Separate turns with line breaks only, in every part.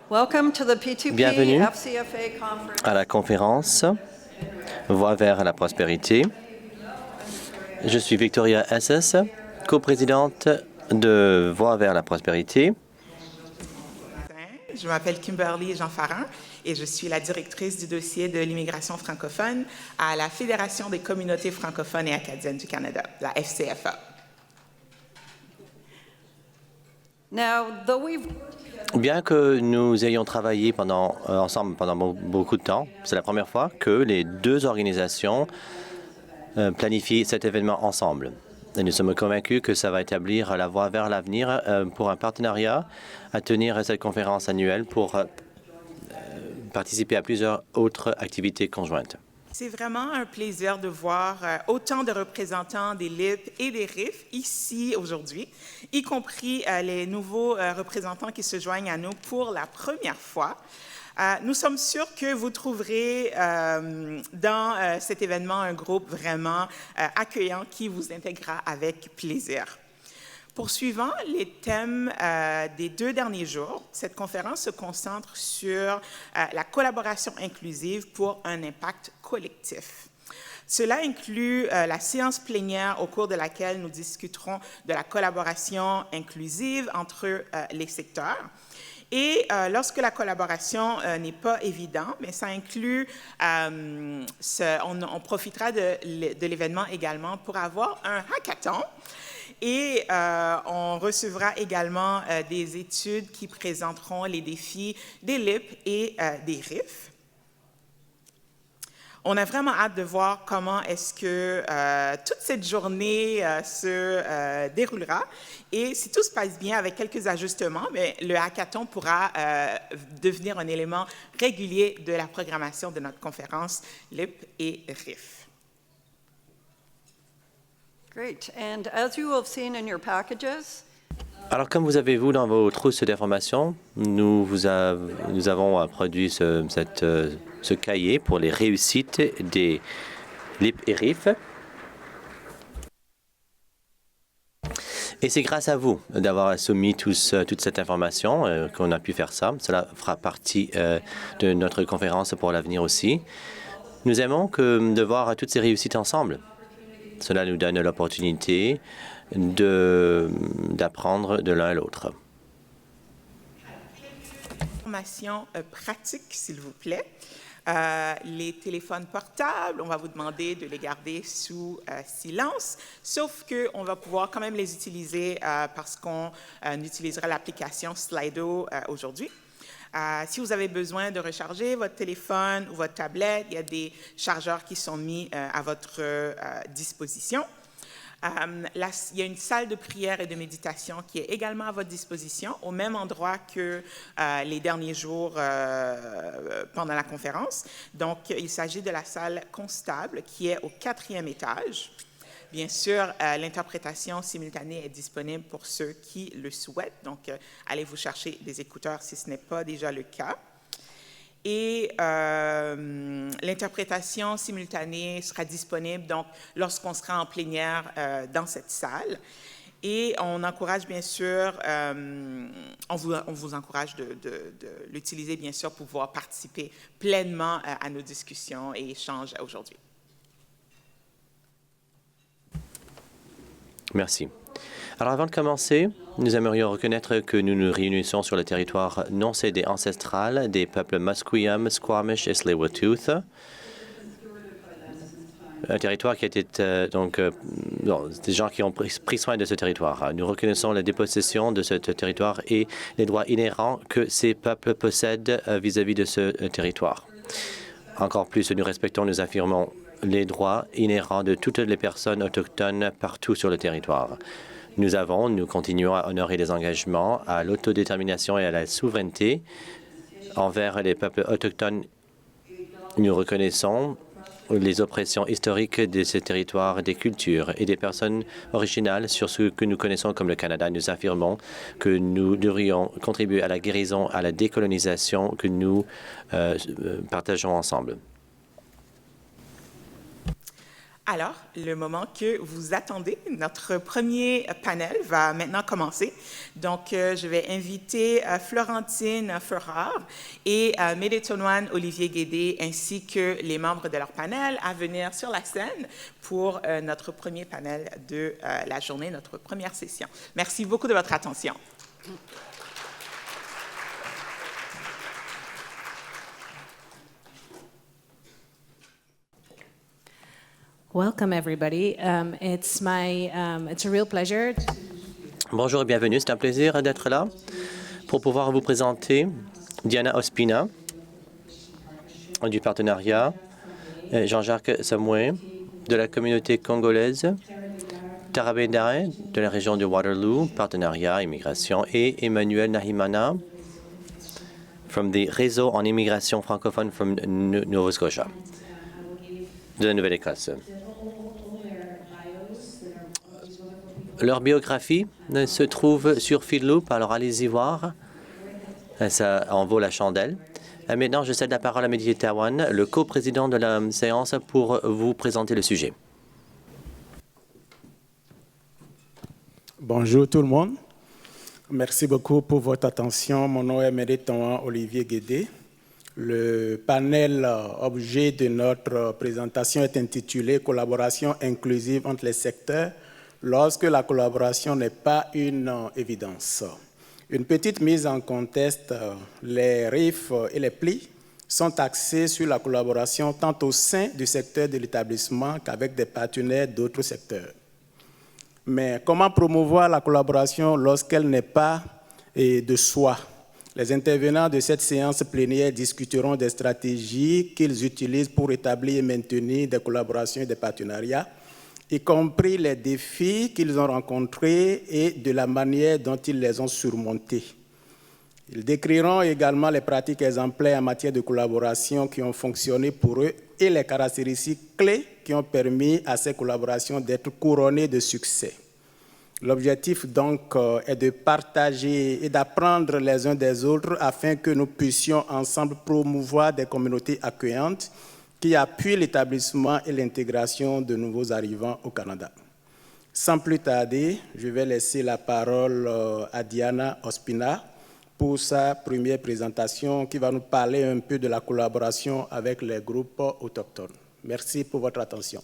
Bienvenue à la conférence Voie vers la prospérité. Je suis Victoria SS, coprésidente de Voie vers la prospérité.
Je m'appelle Kimberly Jean-Farin et je suis la directrice du dossier de l'immigration francophone à la Fédération des communautés francophones et acadiennes du Canada, la FCFA.
Bien que nous ayons travaillé ensemble pendant beaucoup de temps, c'est la première fois que les deux organisations planifient cet événement ensemble. Et nous sommes convaincus que ça va établir la voie vers l'avenir pour un partenariat à tenir cette conférence annuelle pour participer à plusieurs autres activités conjointes.
C'est vraiment un plaisir de voir autant de représentants des LIP et des RIF ici aujourd'hui, y compris les nouveaux représentants qui se joignent à nous pour la première fois. Nous sommes sûrs que vous trouverez dans cet événement un groupe vraiment accueillant qui vous intégrera avec plaisir. Poursuivant les thèmes des 2 derniers jours, cette conférence se concentre sur la collaboration inclusive pour un impact collectif. Cela inclut la séance plénière au cours de laquelle nous discuterons de la collaboration inclusive entre les secteurs. Et lorsque la collaboration n'est pas évidente, mais ça inclut, on profitera de l'événement également pour avoir un hackathon. Et on recevra également des études qui présenteront les défis des LIP et des RIF. On a vraiment hâte de voir comment est-ce que toute cette journée se déroulera. Et si tout se passe bien avec quelques ajustements, mais le hackathon pourra devenir un élément régulier de la programmation de notre conférence LIP et RIF.
Alors, comme vous avez vu dans vos trousses d'informations, nous avons produit ce cahier pour les réussites des LIP et RIF. Et c'est grâce à vous d'avoir soumis toute cette information qu'on a pu faire ça. Cela fera partie de notre conférence pour l'avenir aussi. Nous aimons de voir toutes ces réussites ensemble. Cela nous donne l'opportunité d'apprendre de l'un à l'autre.
Information pratique, s'il vous plaît. Les téléphones portables, on va vous demander de les garder sous silence, sauf qu'on va pouvoir quand même les utiliser parce qu'on utilisera l'application Slido aujourd'hui. Si vous avez besoin de recharger votre téléphone ou votre tablette, il y a des chargeurs qui sont mis à votre disposition. Il y a une salle de prière et de méditation qui est également à votre disposition, au même endroit que les derniers jours pendant la conférence. Donc, il s'agit de la salle Constable qui est au 4e étage. Bien sûr, l'interprétation simultanée est disponible pour ceux qui le souhaitent. Donc, allez vous chercher des écouteurs si ce n'est pas déjà le cas. Et l'interprétation simultanée sera disponible donc lorsqu'on sera en plénière dans cette salle. Et on encourage bien sûr, on vous encourage de l'utiliser bien sûr pour pouvoir participer pleinement à nos discussions et échanges aujourd'hui.
Merci. Alors, avant de commencer, nous aimerions reconnaître que nous nous réunissons sur le territoire non cédé ancestral des peuples Musqueam, Squamish et Tsleil-Waututh, un territoire qui a été des gens qui ont pris soin de ce territoire. Nous reconnaissons la dépossession de ce territoire et les droits inhérents que ces peuples possèdent vis-à-vis de ce territoire. Encore plus, nous respectons, nous affirmons les droits inhérents de toutes les personnes autochtones partout sur le territoire. Nous continuons à honorer les engagements à l'autodétermination et à la souveraineté envers les peuples autochtones. Nous reconnaissons les oppressions historiques de ces territoires, des cultures et des personnes originales sur ce que nous connaissons comme le Canada. Nous affirmons que nous devrions contribuer à la guérison, à la décolonisation que nous partageons ensemble.
Alors, le moment que vous attendez, notre premier panel va maintenant commencer. Donc, je vais inviter Florentine Ferrard et Médétonoine Olivier Guédé, ainsi que les membres de leur panel, à venir sur la scène pour notre premier panel de la journée, notre première session. Merci beaucoup de votre attention.
Welcome, everybody. It's a real pleasure.
Bonjour et bienvenue. C'est un plaisir d'être là pour pouvoir vous présenter Diana Ospina du partenariat, Jean-Jacques Samoué de la communauté congolaise, Tarabé Ndaye de la région de Waterloo, partenariat, immigration, et Emmanuel Nahimana from the réseau en immigration francophone from Nova Scotia, de la Nouvelle-Écosse. Leur biographie se trouve sur Feedloop, alors allez-y voir. Ça en vaut la chandelle. Maintenant, je cède la parole à Mehdi Tawane, le co-président de la séance, pour vous présenter le sujet.
Bonjour tout le monde. Merci beaucoup pour votre attention. Mon nom est Mehdi Tawane Olivier Guédé. Le panel objet de notre présentation est intitulé « Collaboration inclusive entre les secteurs » lorsque la collaboration n'est pas une évidence. Une petite mise en contexte, les RIF et les plis sont axés sur la collaboration tant au sein du secteur de l'établissement qu'avec des partenaires d'autres secteurs. Mais comment promouvoir la collaboration lorsqu'elle n'est pas de soi? Les intervenants de cette séance plénière discuteront des stratégies qu'ils utilisent pour établir et maintenir des collaborations et des partenariats, y compris les défis qu'ils ont rencontrés et de la manière dont ils les ont surmontés. Ils décriront également les pratiques exemplaires en matière de collaboration qui ont fonctionné pour eux et les caractéristiques clés qui ont permis à ces collaborations d'être couronnées de succès. L'objectif donc est de partager et d'apprendre les uns des autres afin que nous puissions ensemble promouvoir des communautés accueillantes qui appuie l'établissement et l'intégration de nouveaux arrivants au Canada. Sans plus tarder, je vais laisser la parole à Diana Ospina pour sa première présentation qui va nous parler un peu de la collaboration avec les groupes autochtones. Merci pour votre attention.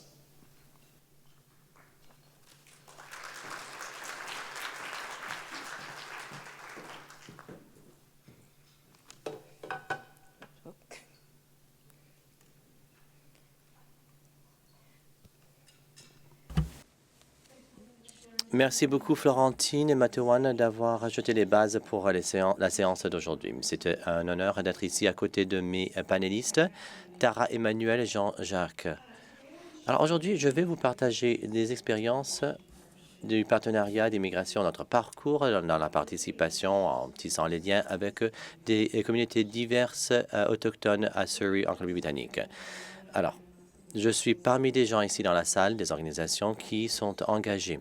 Merci beaucoup, Florentine et Matewan, d'avoir ajouté les bases pour la séance d'aujourd'hui. C'était un honneur d'être ici à côté de mes panélistes, Tara, Emmanuel et Jean-Jacques. Alors aujourd'hui, je vais vous partager des expériences du partenariat d'immigration, notre parcours dans la participation en tissant les liens avec des communautés diverses autochtones à Surrey, en Colombie-Britannique. Alors, je suis parmi des gens ici dans la salle, des organisations qui sont engagées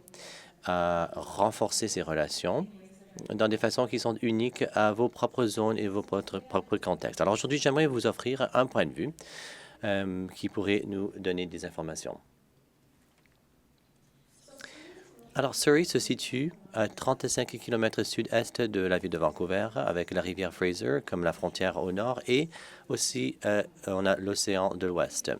à renforcer ces relations dans des façons qui sont uniques à vos propres zones et vos propres contextes. Alors aujourd'hui, j'aimerais vous offrir un point de vue qui pourrait nous donner des informations. Alors, Surrey se situe à 35 km sud-est de la ville de Vancouver, avec la rivière Fraser comme la frontière au nord, et aussi on a l'océan de l'Ouest.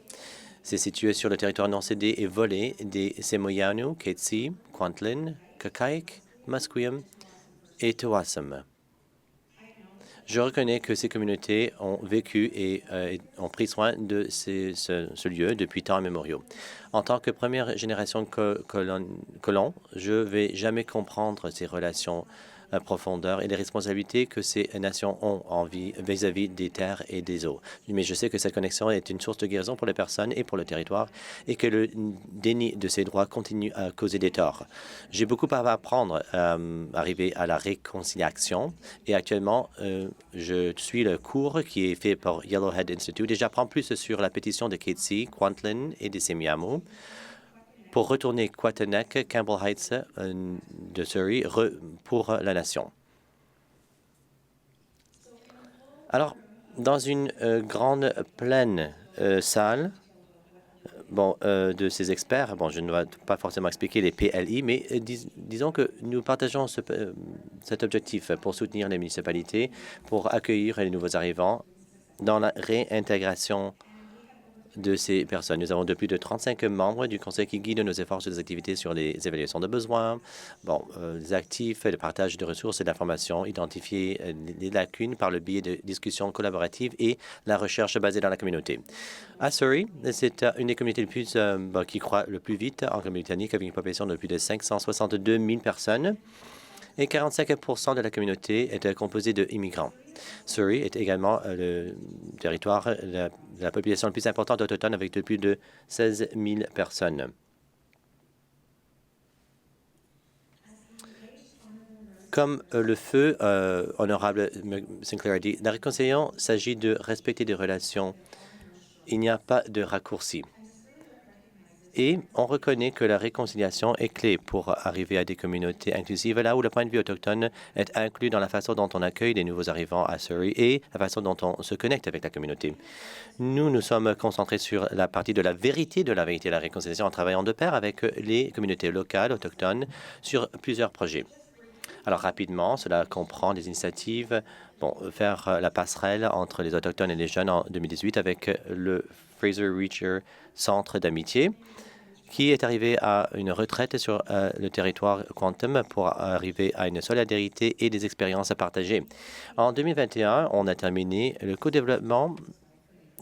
C'est situé sur le territoire non cédé et volé des Semoyanu, Ketsi, Kwantlen, Kakaik, Musqueam et Tawasam. Je reconnais que ces communautés ont vécu et ont pris soin de ce lieu depuis temps immémoriaux. En tant que première génération de colons, je ne vais jamais comprendre ces relations à profondeur et les responsabilités que ces nations ont vis-à-vis des terres et des eaux. Mais je sais que cette connexion est une source de guérison pour les personnes et pour le territoire et que le déni de ces droits continue à causer des torts. J'ai beaucoup à apprendre à arriver à la réconciliation et actuellement, je suis le cours qui est fait par Yellowhead Institute et j'apprends plus sur la pétition de Ketsi, Kwantlen et des Semiahmoo pour retourner Quatanek, Campbell Heights de Surrey pour la nation. Alors, dans une grande pleine salle, de ces experts, je ne vais pas forcément expliquer les PLI, mais disons que nous partageons cet objectif pour soutenir les municipalités, pour accueillir les nouveaux arrivants dans la réintégration de ces personnes. Nous avons de plus de 35 membres du Conseil qui guident nos efforts sur des activités sur les évaluations de besoins, les actifs, le partage de ressources et d'informations, identifier les lacunes par le biais de discussions collaboratives et la recherche basée dans la communauté. À Surrey, c'est une des communautés les plus, qui croît le plus vite en Colombie-Britannique, avec une population de plus de 562 000 personnes. Et 45% de la communauté est composée d'immigrants. Surrey est également le territoire de la population la plus importante autochtone avec de plus de 16 000 personnes. Comme le feu, honorable Sinclair a dit, la réconciliation s'agit de respecter des relations. Il n'y a pas de raccourci. Et on reconnaît que la réconciliation est clé pour arriver à des communautés inclusives, là où le point de vue autochtone est inclus dans la façon dont on accueille les nouveaux arrivants à Surrey et la façon dont on se connecte avec la communauté. Nous nous sommes concentrés sur la partie de la vérité et la réconciliation en travaillant de pair avec les communautés locales autochtones sur plusieurs projets. Alors rapidement, cela comprend des initiatives, faire la passerelle entre les Autochtones et les jeunes en 2018 avec le Fraser Reacher Centre d'amitié, qui est arrivé à une retraite sur le territoire Quantum pour arriver à une solidarité et des expériences partagées. En 2021, on a terminé le co-développement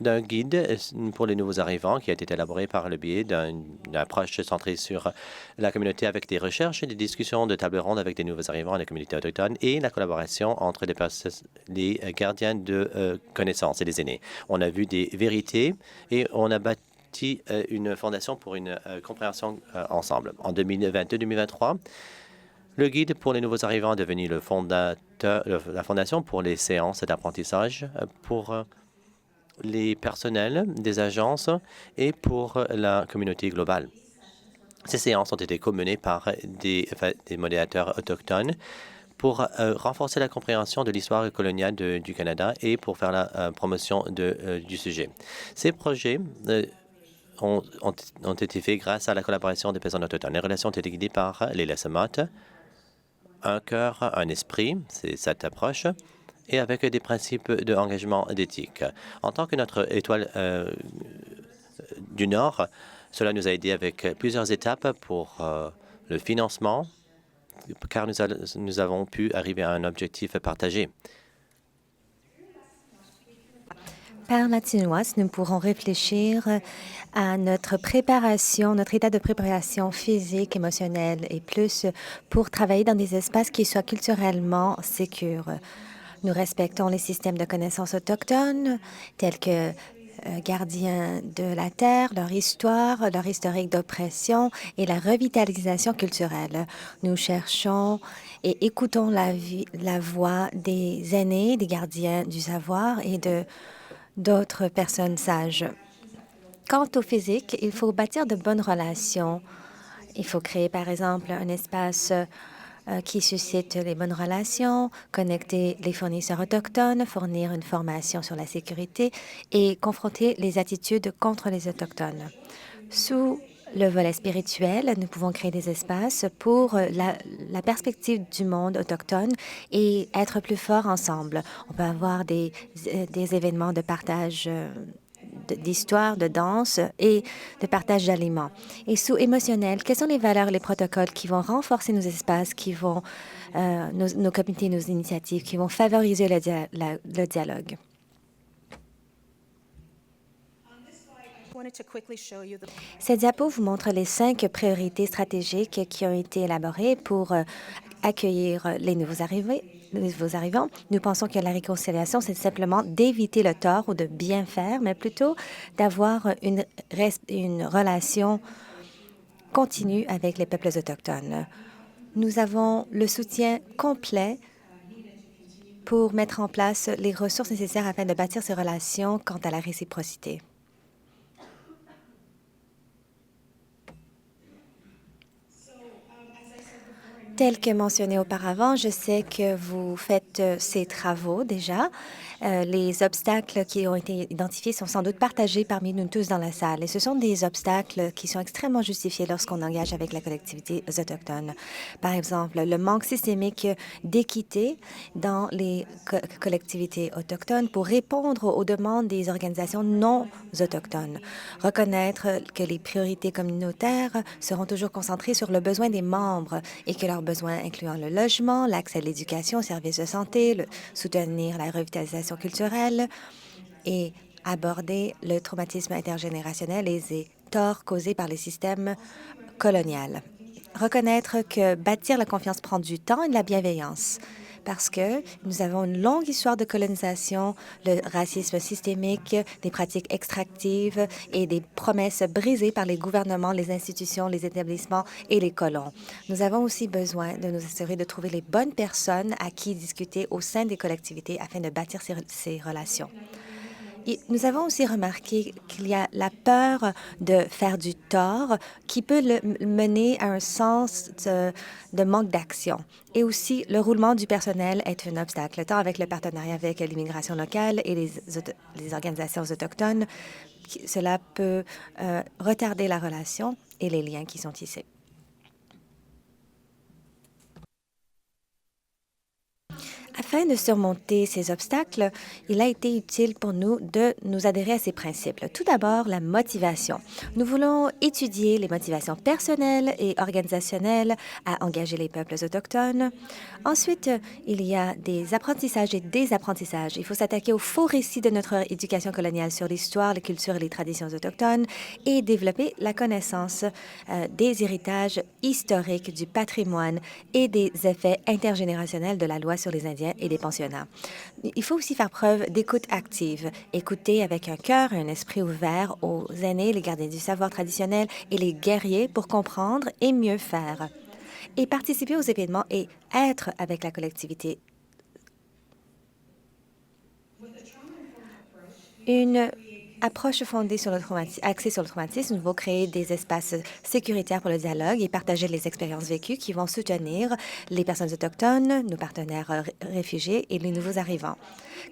d'un guide pour les nouveaux arrivants qui a été élaboré par le biais d'une approche centrée sur la communauté avec des recherches et des discussions de table ronde avec des nouveaux arrivants et la communauté autochtone et la collaboration entre les gardiens de connaissances et les aînés. On a vu des vérités et on a bâti une fondation pour une compréhension ensemble. En 2022-2023, le guide pour les nouveaux arrivants est devenu la fondation pour les séances d'apprentissage pour les personnels des agences et pour la communauté globale. Ces séances ont été co-menées par des modérateurs autochtones pour renforcer la compréhension de l'histoire coloniale du Canada et pour faire la promotion du sujet. Ces projets ont été faits grâce à la collaboration des personnes autochtones. Les relations ont été guidées par les Lesemottes, un cœur, un esprit, c'est cette approche, et avec des principes d'engagement d'éthique. En tant que notre étoile du Nord, cela nous a aidé avec plusieurs étapes pour le financement, car nous avons pu arriver à un objectif partagé.
Par la Tinoise, nous pourrons réfléchir à notre préparation, notre état de préparation physique, émotionnelle et plus pour travailler dans des espaces qui soient culturellement sécures. Nous respectons les systèmes de connaissances autochtones, tels que gardiens de la terre, leur histoire, leur historique d'oppression et la revitalisation culturelle. Nous cherchons et écoutons la voix des aînés, des gardiens du savoir et d'autres personnes sages. Quant au physique, il faut bâtir de bonnes relations. Il faut créer, par exemple, un espace qui suscite les bonnes relations, connecter les fournisseurs autochtones, fournir une formation sur la sécurité et confronter les attitudes contre les Autochtones. Sous le volet spirituel, nous pouvons créer des espaces pour la perspective du monde autochtone et être plus forts ensemble. On peut avoir des événements de partage d'histoire, de danse et de partage d'aliments. Et sous émotionnel, quelles sont les valeurs, les protocoles qui vont renforcer nos espaces, qui vont nos comités, nos initiatives, qui vont favoriser le dialogue? Cette diapo vous montre les 5 priorités stratégiques qui ont été élaborées pour accueillir les nouveaux arrivants. Nous pensons que la réconciliation, c'est simplement d'éviter le tort ou de bien faire, mais plutôt d'avoir une relation continue avec les peuples autochtones. Nous avons le soutien complet pour mettre en place les ressources nécessaires afin de bâtir ces relations quant à la réciprocité. Tel que mentionné auparavant, je sais que vous faites ces travaux déjà. Les obstacles qui ont été identifiés sont sans doute partagés parmi nous tous dans la salle. Et ce sont des obstacles qui sont extrêmement justifiés lorsqu'on engage avec la collectivité autochtone. Par exemple, le manque systémique d'équité dans les collectivités autochtones pour répondre aux demandes des organisations non autochtones. Reconnaître que les priorités communautaires seront toujours concentrées sur le besoin des membres et que leurs besoins incluant le logement, l'accès à l'éducation, aux services de santé, soutenir la revitalisation culturelle et aborder le traumatisme intergénérationnel et les torts causés par les systèmes coloniaux. Reconnaître que bâtir la confiance prend du temps et de la bienveillance parce que nous avons une longue histoire de colonisation, le racisme systémique, des pratiques extractives et des promesses brisées par les gouvernements, les institutions, les établissements et les colons. Nous avons aussi besoin de nous assurer de trouver les bonnes personnes à qui discuter au sein des collectivités afin de bâtir ces relations. Nous avons aussi remarqué qu'il y a la peur de faire du tort qui peut mener à un sens de manque d'action. Et aussi, le roulement du personnel est un obstacle, tant avec le partenariat avec l'immigration locale et les organisations autochtones. Cela peut retarder la relation et les liens qui sont tissés. Afin de surmonter ces obstacles, il a été utile pour nous de nous adhérer à ces principes. Tout d'abord, la motivation. Nous voulons étudier les motivations personnelles et organisationnelles à engager les peuples autochtones. Ensuite, il y a des apprentissages et des apprentissages. Il faut s'attaquer aux faux récits de notre éducation coloniale sur l'histoire, les cultures et les traditions autochtones et développer la connaissance des héritages historiques, du patrimoine et des effets intergénérationnels de la loi sur les Indiens et des pensionnats. Il faut aussi faire preuve d'écoute active, écouter avec un cœur et un esprit ouvert aux aînés, les gardiens du savoir traditionnel et les guerriers pour comprendre et mieux faire. Et participer aux événements et être avec la collectivité. Une approche fondée sur axée sur le traumatisme, nous devons créer des espaces sécuritaires pour le dialogue et partager les expériences vécues qui vont soutenir les personnes autochtones, nos partenaires réfugiés et les nouveaux arrivants.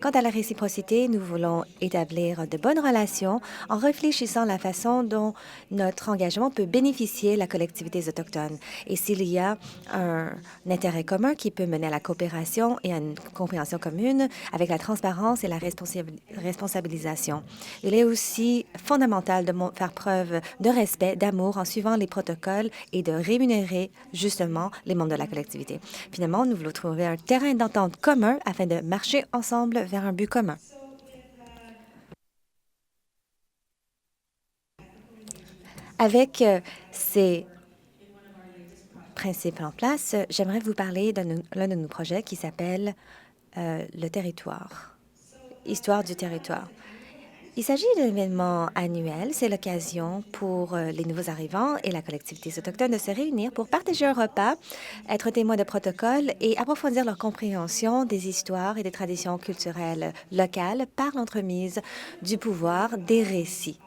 Quant à la réciprocité, nous voulons établir de bonnes relations en réfléchissant à la façon dont notre engagement peut bénéficier la collectivité autochtone et s'il y a un intérêt commun qui peut mener à la coopération et à une compréhension commune avec la transparence et la responsabilisation. Il est aussi fondamental de faire preuve de respect, d'amour en suivant les protocoles et de rémunérer justement les membres de la collectivité. Finalement, nous voulons trouver un terrain d'entente commun afin de marcher ensemble vers un but commun. Avec ces principes en place, j'aimerais vous parler l'un de nos projets qui s'appelle le territoire, Histoire du territoire. Il s'agit d'un événement annuel. C'est l'occasion pour les nouveaux arrivants et la collectivité autochtone de se réunir pour partager un repas, être témoins de protocoles et approfondir leur compréhension des histoires et des traditions culturelles locales par l'entremise du pouvoir des récits.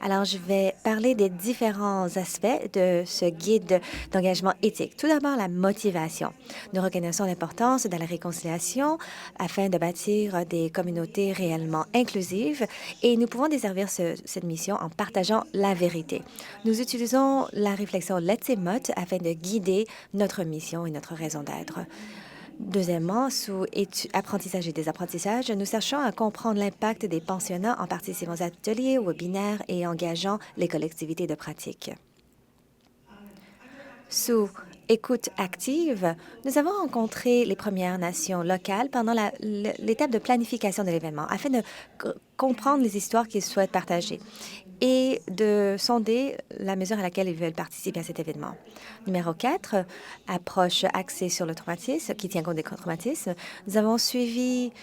Alors, je vais parler des différents aspects de ce guide d'engagement éthique. Tout d'abord, la motivation. Nous reconnaissons l'importance de la réconciliation afin de bâtir des communautés réellement inclusives et nous pouvons desservir cette mission en partageant la vérité. Nous utilisons la réflexion Let's-Emot afin de guider notre mission et notre raison d'être. Deuxièmement, sous apprentissage et désapprentissage, nous cherchons à comprendre l'impact des pensionnats en participant aux ateliers, webinaires et engageant les collectivités de pratique. Sous écoute active, nous avons rencontré les Premières Nations locales pendant l'étape de planification de l'événement afin de comprendre les histoires qu'ils souhaitent partager et de sonder la mesure à laquelle ils veulent participer à cet événement. Numéro 4, approche axée sur le traumatisme, qui tient compte des traumatismes. Nous avons suivi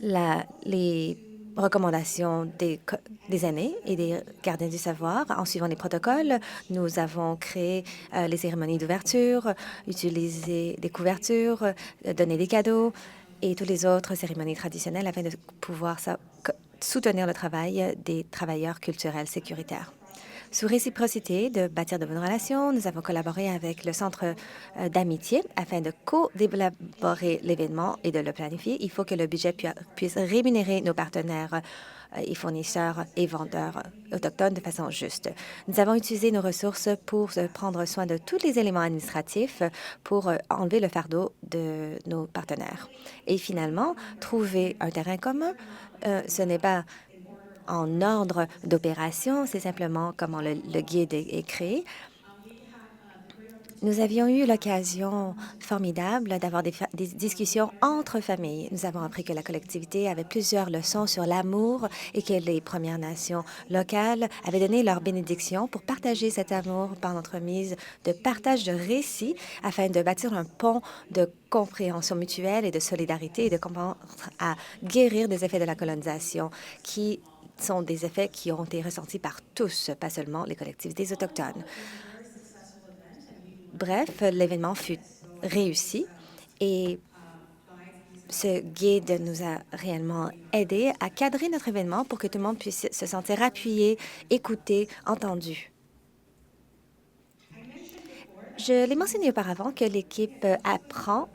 les recommandations des aînés et des gardiens du savoir. En suivant les protocoles, nous avons créé les cérémonies d'ouverture, utilisé des couvertures, donné des cadeaux et toutes les autres cérémonies traditionnelles afin de pouvoir soutenir le travail des travailleurs culturels sécuritaires. Sous réciprocité de bâtir de bonnes relations, nous avons collaboré avec le Centre d'amitié afin de co-élaborer l'événement et de le planifier. Il faut que le budget puisse rémunérer nos partenaires et fournisseurs et vendeurs autochtones de façon juste. Nous avons utilisé nos ressources pour prendre soin de tous les éléments administratifs pour enlever le fardeau de nos partenaires. Et finalement, trouver un terrain commun, ce n'est pas en ordre d'opération, c'est simplement comment le guide est créé. Nous avions eu l'occasion formidable d'avoir des discussions entre familles. Nous avons appris que la collectivité avait plusieurs leçons sur l'amour et que les Premières Nations locales avaient donné leur bénédiction pour partager cet amour par l'entremise de partage de récits afin de bâtir un pont de compréhension mutuelle et de solidarité et de commencer à guérir des effets de la colonisation qui sont des effets qui ont été ressentis par tous, pas seulement les collectivités autochtones. Bref, l'événement fut réussi et ce guide nous a réellement aidés à cadrer notre événement pour que tout le monde puisse se sentir appuyé, écouté, entendu. Je l'ai mentionné auparavant que l'équipe apprend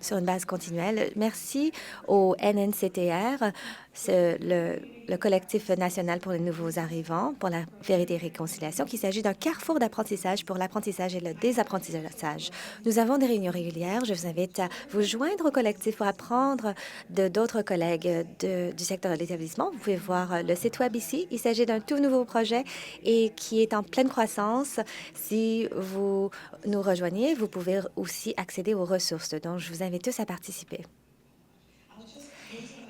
sur une base continuelle. Merci au NNCTR, le collectif national pour les nouveaux arrivants, pour la vérité et réconciliation, qu'il s'agit d'un carrefour d'apprentissage pour l'apprentissage et le désapprentissage. Nous avons des réunions régulières. Je vous invite à vous joindre au collectif pour apprendre de d'autres collègues du secteur de l'établissement. Vous pouvez voir le site web ici. Il s'agit d'un tout nouveau projet et qui est en pleine croissance. Si vous nous rejoignez, vous pouvez aussi accéder aux ressources. Donc, je vous invite tous à participer.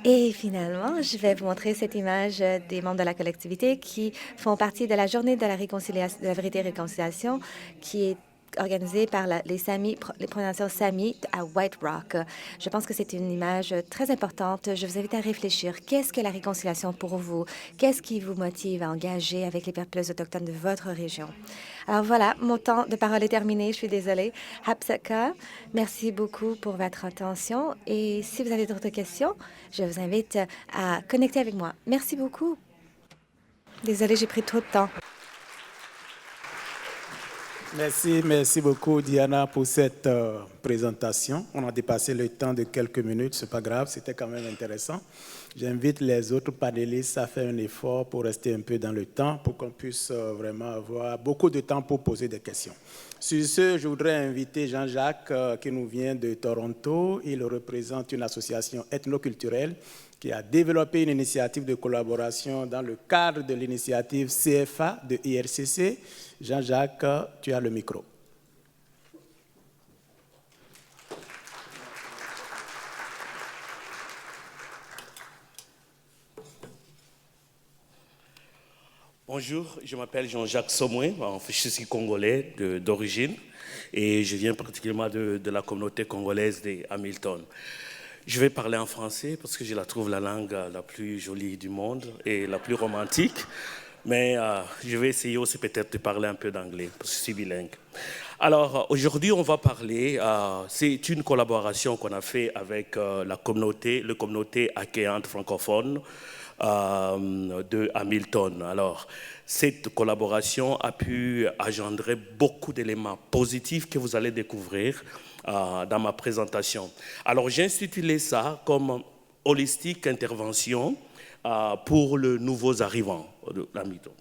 Et finalement, je vais vous montrer cette image des membres de la collectivité qui font partie de la journée de la vérité et réconciliation qui est organisée par les Premières Nations Sami à White Rock. Je pense que c'est une image très importante. Je vous invite à réfléchir. Qu'est-ce que la réconciliation pour vous? Qu'est-ce qui vous motive à engager avec les peuples autochtones de votre région? Alors voilà, mon temps de parole est terminé. Je suis désolée. Hapsaka, merci beaucoup pour votre attention. Et si vous avez d'autres questions, je vous invite à connecter avec moi. Merci beaucoup. Désolée, j'ai pris trop de temps.
Merci beaucoup Diana pour cette présentation. On a dépassé le temps de quelques minutes, c'est pas grave, c'était quand même intéressant. J'invite les autres panélistes à faire un effort pour rester un peu dans le temps, pour qu'on puisse vraiment avoir beaucoup de temps pour poser des questions. Sur ce, je voudrais inviter Jean-Jacques qui nous vient de Toronto. Il représente une association ethnoculturelle qui a développé une initiative de collaboration dans le cadre de l'initiative CFA de IRCC. Jean-Jacques, tu as le micro.
Bonjour, je m'appelle Jean-Jacques Somoué, je suis congolais d'origine et je viens particulièrement de la communauté congolaise des Hamilton. Je vais parler en français parce que je la trouve la langue la plus jolie du monde et la plus romantique. Mais je vais essayer aussi peut-être de parler un peu d'anglais parce que je suis bilingue. Alors aujourd'hui, on va parler, c'est une collaboration qu'on a fait avec la communauté accueillante francophone de Hamilton. Alors, cette collaboration a pu engendrer beaucoup d'éléments positifs que vous allez découvrir dans ma présentation. Alors, j'ai intitulé ça comme holistique intervention pour les nouveaux arrivants de Hamilton.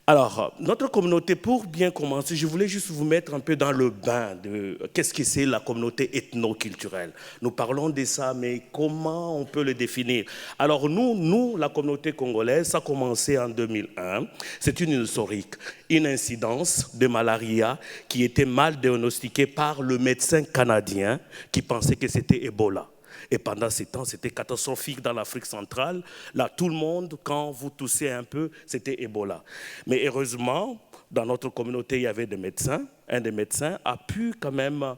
Alors, notre communauté, pour bien commencer, je voulais juste vous mettre un peu dans le bain de qu'est-ce que c'est la communauté ethno-culturelle. Nous parlons de ça, mais comment on peut le définir? Alors, nous, la communauté congolaise, ça a commencé en 2001. C'est une historique, une incidence de malaria qui était mal diagnostiquée par le médecin canadien qui pensait que c'était Ebola. Et pendant ces temps, c'était catastrophique dans l'Afrique centrale. Là, tout le monde, quand vous toussez un peu, c'était Ebola. Mais heureusement, dans notre communauté, il y avait des médecins. Un des médecins a pu quand même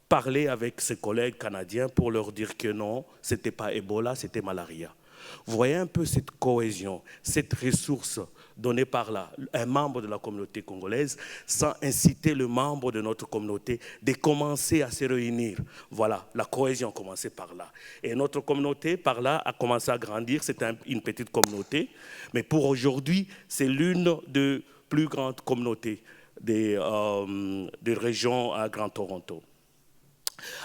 parler avec ses collègues canadiens pour leur dire que non, ce n'était pas Ebola, c'était malaria. Vous voyez un peu cette cohésion, cette ressource donnée par un membre de la communauté congolaise sans inciter le membre de notre communauté de commencer à se réunir. Voilà, la cohésion a commencé par là. Et notre communauté, par là, a commencé à grandir. C'était une petite communauté. Mais pour aujourd'hui, c'est l'une de plus grandes communautés des régions à Grand Toronto.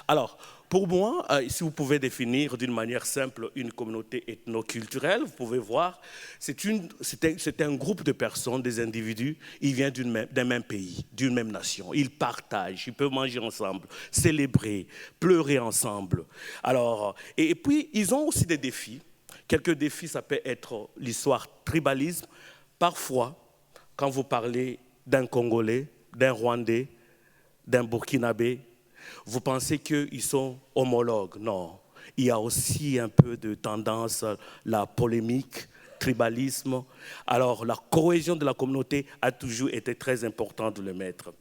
Alors, pour moi, si vous pouvez définir d'une manière simple une communauté ethnoculturelle, vous pouvez voir, c'est un groupe de personnes, des individus, ils viennent d'un même pays, d'une même nation. Ils partagent, ils peuvent manger ensemble, célébrer, pleurer ensemble. Alors, et puis, ils ont aussi des défis. Quelques défis, ça peut être l'histoire tribalisme. Parfois, quand vous parlez d'un Congolais, d'un Rwandais, d'un Burkinabé, vous pensez qu'ils sont homologues. Non, il y a aussi un peu de tendance, la polémique, tribalisme. Alors, la cohésion de la communauté a toujours été très importante de le mettre.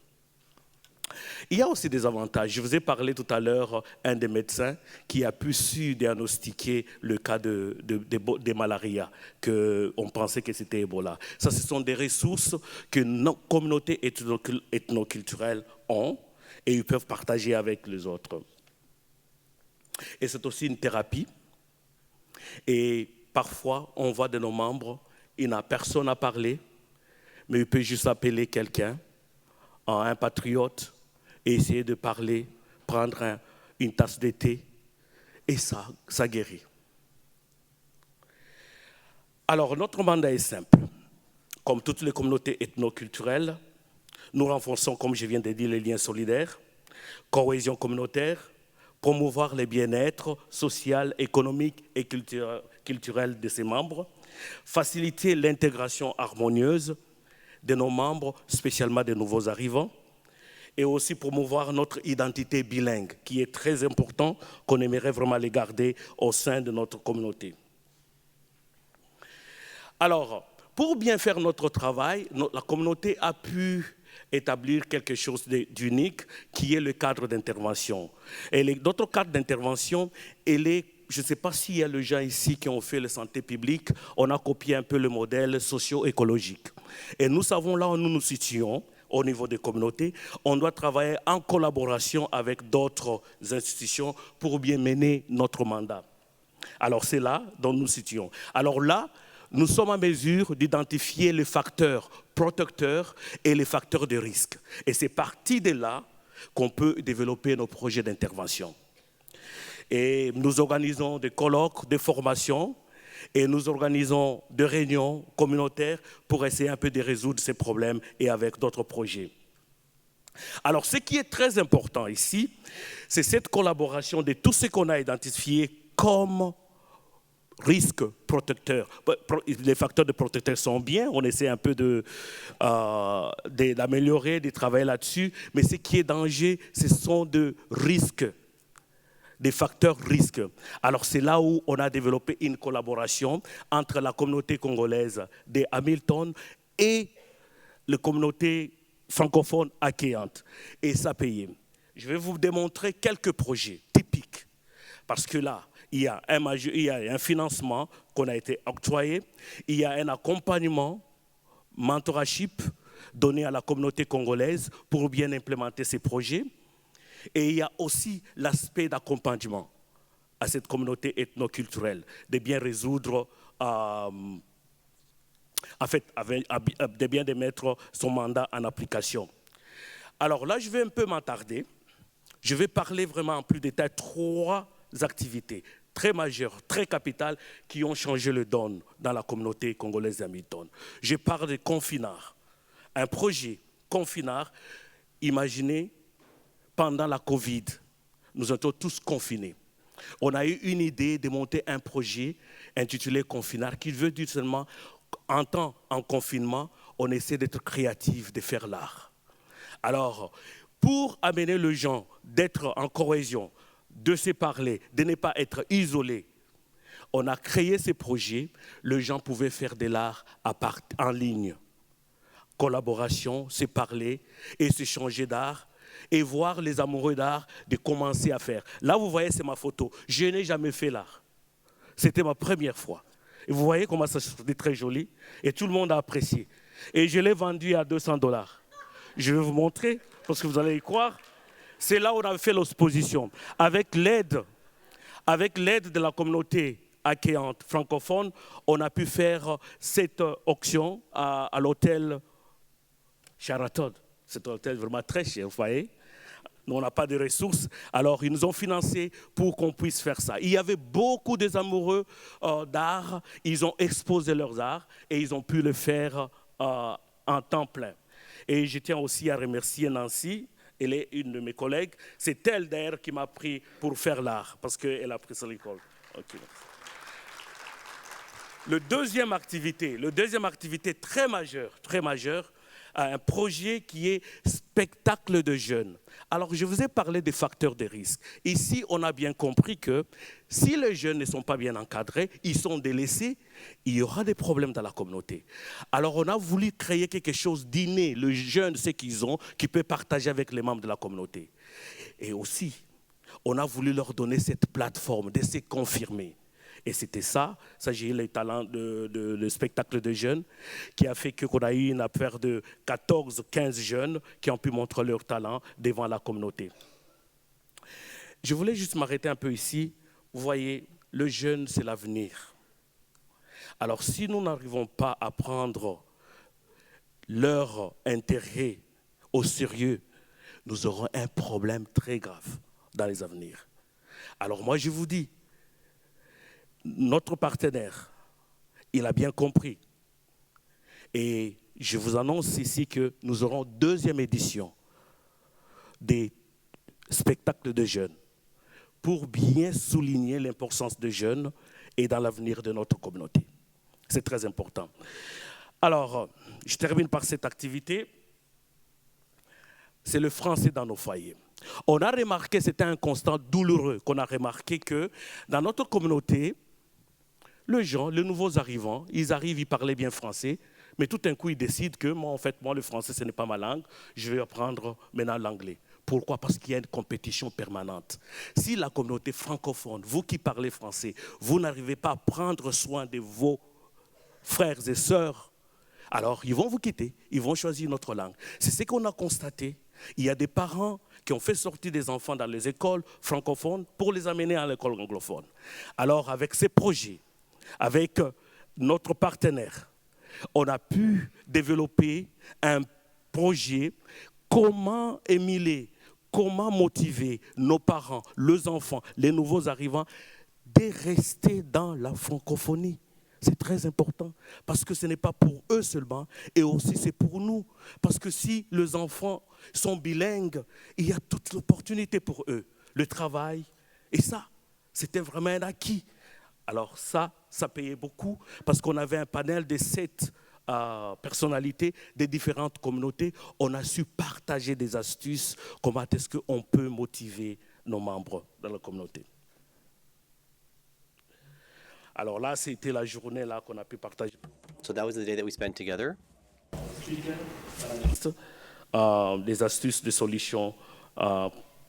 Il y a aussi des avantages. Je vous ai parlé tout à l'heure un des médecins qui a pu diagnostiquer le cas de malaria, qu'on pensait que c'était Ebola. Ça, ce sont des ressources que nos communautés ethnoculturelles ont et ils peuvent partager avec les autres. Et c'est aussi une thérapie. Et parfois, on voit de nos membres, il n'a personne à parler, mais il peut juste appeler quelqu'un, un patriote, et essayer de parler, prendre une tasse de thé, et ça guérit. Alors, notre mandat est simple. Comme toutes les communautés ethnoculturelles, nous renforçons, comme je viens de dire, les liens solidaires, cohésion communautaire, promouvoir le bien-être social, économique et culturel de ses membres, faciliter l'intégration harmonieuse de nos membres, spécialement des nouveaux arrivants, et aussi promouvoir notre identité bilingue, qui est très important, qu'on aimerait vraiment les garder au sein de notre communauté. Alors, pour bien faire notre travail, la communauté a pu établir quelque chose d'unique, qui est le cadre d'intervention. Et notre cadre d'intervention, je ne sais pas s'il y a les gens ici qui ont fait la santé publique, on a copié un peu le modèle socio-écologique. Et nous savons là où nous nous situons, au niveau des communautés, on doit travailler en collaboration avec d'autres institutions pour bien mener notre mandat. Alors c'est là dont nous nous situons. Alors là, nous sommes en mesure d'identifier les facteurs protecteurs et les facteurs de risque. Et c'est parti de là qu'on peut développer nos projets d'intervention. Et nous organisons des colloques, des formations, et nous organisons des réunions communautaires pour essayer un peu de résoudre ces problèmes et avec d'autres projets. Alors, ce qui est très important ici, c'est cette collaboration de tout ce qu'on a identifié comme risques protecteurs. Les facteurs de protecteurs sont bien, on essaie un peu d'améliorer, de travailler là-dessus, mais ce qui est danger, ce sont des risques, des facteurs risques. Alors c'est là où on a développé une collaboration entre la communauté congolaise de Hamilton et la communauté francophone accueillante et ça payait. Je vais vous démontrer quelques projets typiques parce que là, il y a un financement qu'on a été octroyé, il y a un accompagnement, mentorship donné à la communauté congolaise pour bien implémenter ces projets. Et il y a aussi l'aspect d'accompagnement à cette communauté ethnoculturelle, de bien résoudre, de bien de mettre son mandat en application. Alors là, je vais un peu m'attarder. Je vais parler vraiment en plus détail 3 activités très majeures, très capitales, qui ont changé le don dans la communauté congolaise d'Hamilton. Je parle de Confinard. Un projet Confinard, imaginez, pendant la Covid, nous étions tous confinés. On a eu une idée de monter un projet intitulé Confinard qui veut dire seulement, en temps en confinement, on essaie d'être créatif, de faire l'art. Alors, pour amener les gens d'être en cohésion, de se parler, de ne pas être isolés, on a créé ces projets, les gens pouvaient faire de l'art en ligne. Collaboration, se parler et s'échanger d'art. Et voir les amoureux d'art de commencer à faire. Là, vous voyez, c'est ma photo. Je n'ai jamais fait l'art. C'était ma première fois. Et vous voyez comment ça c'était très joli. Et tout le monde a apprécié. Et je l'ai vendu à $200. Je vais vous montrer, parce que vous allez y croire. C'est là où on a fait l'exposition. Avec l'aide de la communauté accueillante francophone, on a pu faire cette auction à l'hôtel Sheraton. C'est un hôtel vraiment très cher, vous voyez. Nous, on n'a pas de ressources. Alors, ils nous ont financé pour qu'on puisse faire ça. Il y avait beaucoup des amoureux d'art. Ils ont exposé leurs arts et ils ont pu le faire en temps plein. Et je tiens aussi à remercier Nancy. Elle est une de mes collègues. C'est elle, d'ailleurs, qui m'a pris pour faire l'art, parce qu'elle a pris son école. Okay. Le deuxième activité très majeure, un projet qui est spectacle de jeunes. Alors, je vous ai parlé des facteurs de risque. Ici, on a bien compris que si les jeunes ne sont pas bien encadrés, ils sont délaissés, il y aura des problèmes dans la communauté. Alors, on a voulu créer quelque chose d'inné. Le jeune sait qu'ils ont, qui peut partager avec les membres de la communauté. Et aussi, on a voulu leur donner cette plateforme de se confirmer. Et c'était ça j'ai eu le talent de spectacle de jeunes qui a fait qu'on a eu une affaire de 14-15 jeunes qui ont pu montrer leur talent devant la communauté. Je voulais juste m'arrêter un peu ici. Vous voyez, le jeune, c'est l'avenir. Alors si nous n'arrivons pas à prendre leur intérêt au sérieux, nous aurons un problème très grave dans les avenirs. Alors moi, je vous dis, notre partenaire, il a bien compris. Et je vous annonce ici que nous aurons deuxième édition des spectacles de jeunes pour bien souligner l'importance des jeunes et dans l'avenir de notre communauté. C'est très important. Alors, je termine par cette activité. C'est le français dans nos foyers. On a remarqué, c'était un constat douloureux, qu'on a remarqué que dans notre communauté, les gens, les nouveaux arrivants, ils arrivent, ils parlaient bien français, mais tout d'un coup, ils décident que moi, le français, ce n'est pas ma langue, je vais apprendre maintenant l'anglais. Pourquoi? Parce qu'il y a une compétition permanente. Si la communauté francophone, vous qui parlez français, vous n'arrivez pas à prendre soin de vos frères et sœurs, alors ils vont vous quitter, ils vont choisir une autre langue. C'est ce qu'on a constaté. Il y a des parents qui ont fait sortir des enfants dans les écoles francophones pour les amener à l'école anglophone. Alors, avec ces projets, avec notre partenaire, on a pu développer un projet comment émuler, comment motiver nos parents, les enfants, les nouveaux arrivants de rester dans la francophonie. C'est très important parce que ce n'est pas pour eux seulement et aussi c'est pour nous. Parce que si les enfants sont bilingues, il y a toute l'opportunité pour eux. Le travail et ça, c'était vraiment un acquis. Alors ça payait beaucoup parce qu'on avait un panel de 7 personnalités des différentes communautés. On a su partager des astuces, comment est-ce qu'on peut motiver nos membres dans la communauté. Alors là, c'était la journée là qu'on a pu partager.
So that was the day that we spent together.
Des astuces, des solutions,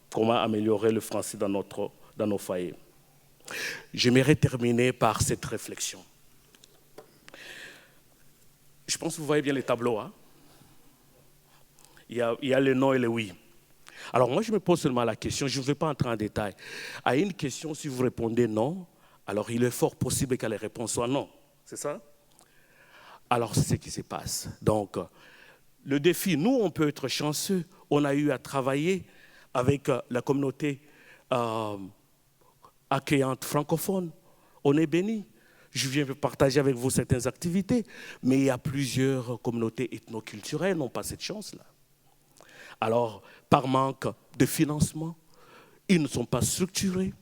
comment améliorer le français dans nos foyers. J'aimerais terminer par cette réflexion. Je pense que vous voyez bien les tableaux. Hein? Il y a le non et le oui. Alors moi, je me pose seulement la question, je ne vais pas entrer en détail. À une question, si vous répondez non, alors il est fort possible que la réponse soit non. C'est ça? Alors c'est ce qui se passe. Donc, le défi, nous, on peut être chanceux. On a eu à travailler avec la communauté accueillante francophone. On est bénis. Je viens de partager avec vous certaines activités, mais il y a plusieurs communautés ethnoculturelles qui n'ont pas cette chance-là. Alors, par manque de financement, ils ne sont pas structurés.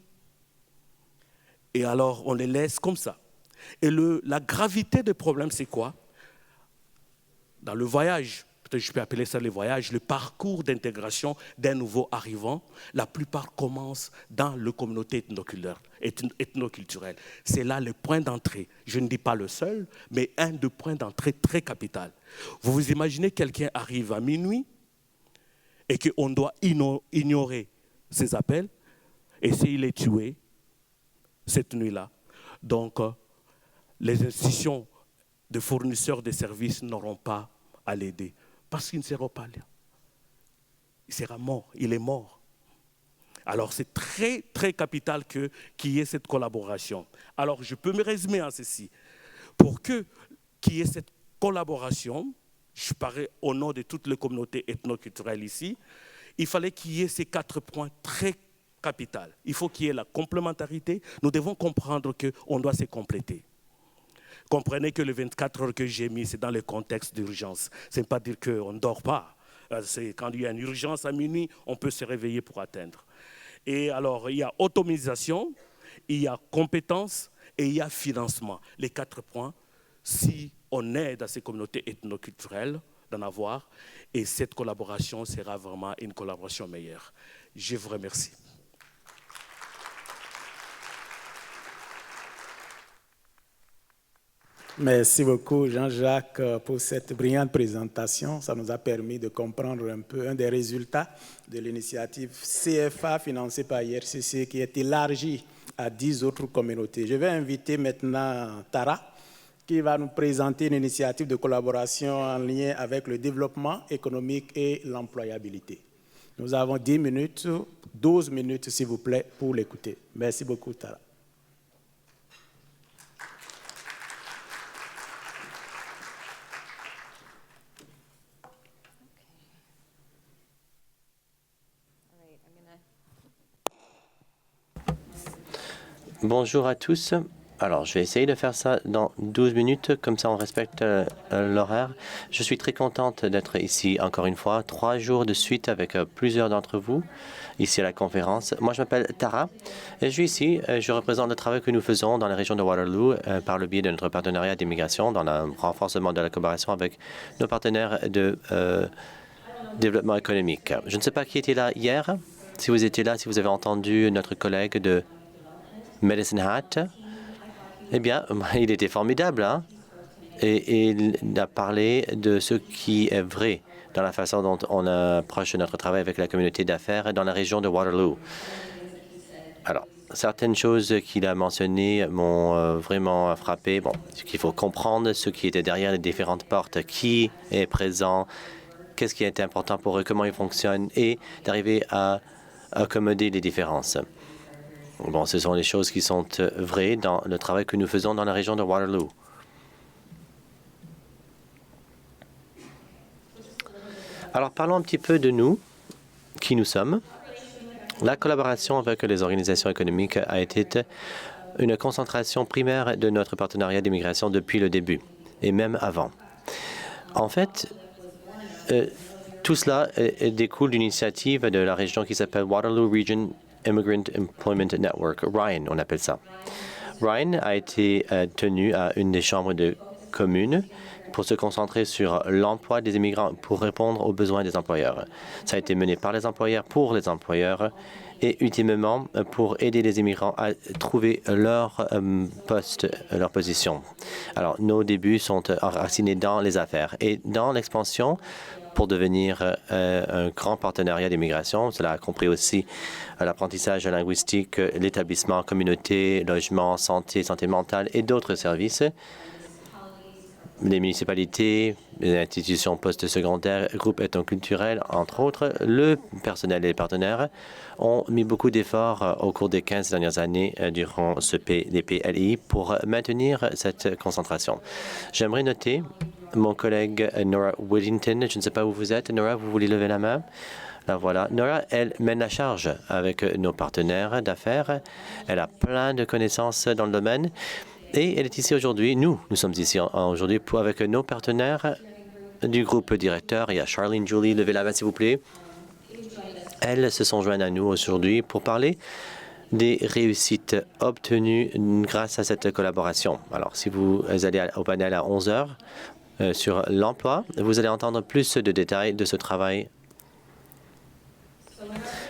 Et alors, on les laisse comme ça. Et la gravité des problèmes, c'est quoi? Dans le voyage, peut-être je peux appeler ça le voyage, le parcours d'intégration d'un nouveau arrivant, la plupart commencent dans la communauté ethnoculturelle. C'est là le point d'entrée. Je ne dis pas le seul, mais un des points d'entrée très capital. Vous vous imaginez quelqu'un arrive à minuit et qu'on doit ignorer ses appels, et s'il est tué cette nuit-là. Donc, les institutions de fournisseurs de services n'auront pas à l'aider parce qu'il ne sera pas là. Il sera mort, il est mort. Alors, c'est très, très capital qu'il y ait cette collaboration. Alors, je peux me résumer en ceci. Pour qu'il y ait cette collaboration, je parlais au nom de toutes les communautés ethnoculturelles ici, il fallait qu'il y ait ces 4 points très capitaux. Il faut qu'il y ait la complémentarité. Nous devons comprendre qu'on doit se compléter. Comprenez que les 24 heures que j'ai mis, c'est dans le contexte d'urgence. Ce n'est pas dire qu'on ne dort pas. Quand il y a une urgence à minuit, on peut se réveiller pour atteindre. Et alors, il y a automatisation, il y a compétence et il y a financement. Les 4 points, si on aide à ces communautés ethnoculturelles d'en avoir, et cette collaboration sera vraiment une collaboration meilleure. Je vous remercie.
Merci beaucoup, Jean-Jacques, pour cette brillante présentation. Ça nous a permis de comprendre un peu un des résultats de l'initiative CFA financée par IRCC qui est élargie à 10 autres communautés. Je vais inviter maintenant Tara, qui va nous présenter une initiative de collaboration en lien avec le développement économique et l'employabilité. Nous avons 10 minutes, 12 minutes s'il vous plaît, pour l'écouter. Merci beaucoup, Tara.
Bonjour à tous. Alors, je vais essayer de faire ça dans 12 minutes, comme ça on respecte l'horaire. Je suis très contente d'être ici encore une fois, 3 jours de suite avec plusieurs d'entre vous, ici à la conférence. Moi, je m'appelle Tara et je suis ici. Je représente le travail que nous faisons dans la région de Waterloo par le biais de notre partenariat d'immigration, dans le renforcement de la collaboration avec nos partenaires de développement économique. Je ne sais pas qui était là hier. Si vous étiez là, si vous avez entendu notre collègue de Medicine Hat, eh bien, il était formidable, hein? Et il a parlé de ce qui est vrai dans la façon dont on approche notre travail avec la communauté d'affaires dans la région de Waterloo. Alors, certaines choses qu'il a mentionnées m'ont vraiment frappé. Bon, qu'il faut comprendre ce qui était derrière les différentes portes, qui est présent, qu'est-ce qui est important pour eux, comment ils fonctionnent, et d'arriver à accommoder les différences. Bon, ce sont les choses qui sont vraies dans le travail que nous faisons dans la région de Waterloo. Alors, parlons un petit peu de nous, qui nous sommes. La collaboration avec les organisations économiques a été une concentration primaire de notre partenariat d'immigration depuis le début, et même avant. En fait, tout cela découle d'une initiative de la région qui s'appelle Waterloo Region Immigrant Employment Network, RYEN, on appelle ça. RYEN a été tenu à une des chambres de communes pour se concentrer sur l'emploi des immigrants pour répondre aux besoins des employeurs. Ça a été mené par les employeurs pour les employeurs et ultimement pour aider les immigrants à trouver leur poste, leur position. Alors, nos débuts sont enracinés dans les affaires et dans l'expansion pour devenir un grand partenariat d'immigration. Cela a compris aussi l'apprentissage linguistique, l'établissement, communauté, logement, santé, santé mentale et d'autres services. Les municipalités, les institutions postsecondaires, groupes ethnoculturels, entre autres, le personnel et les partenaires ont mis beaucoup d'efforts au cours des 15 dernières années durant les PLI pour maintenir cette concentration. J'aimerais noter mon collègue Nora Whittington. Je ne sais pas où vous êtes. Nora, vous voulez lever la main? La voilà. Nora, elle mène la charge avec nos partenaires d'affaires. Elle a plein de connaissances dans le domaine. Et elle est ici aujourd'hui. Nous sommes ici aujourd'hui avec nos partenaires du groupe directeur. Il y a Charlene Julie. Levez la main, s'il vous plaît. Elles se sont jointes à nous aujourd'hui pour parler des réussites obtenues grâce à cette collaboration. Alors, si vous allez au panel à 11 heures, sur l'emploi, vous allez entendre plus de détails de ce travail.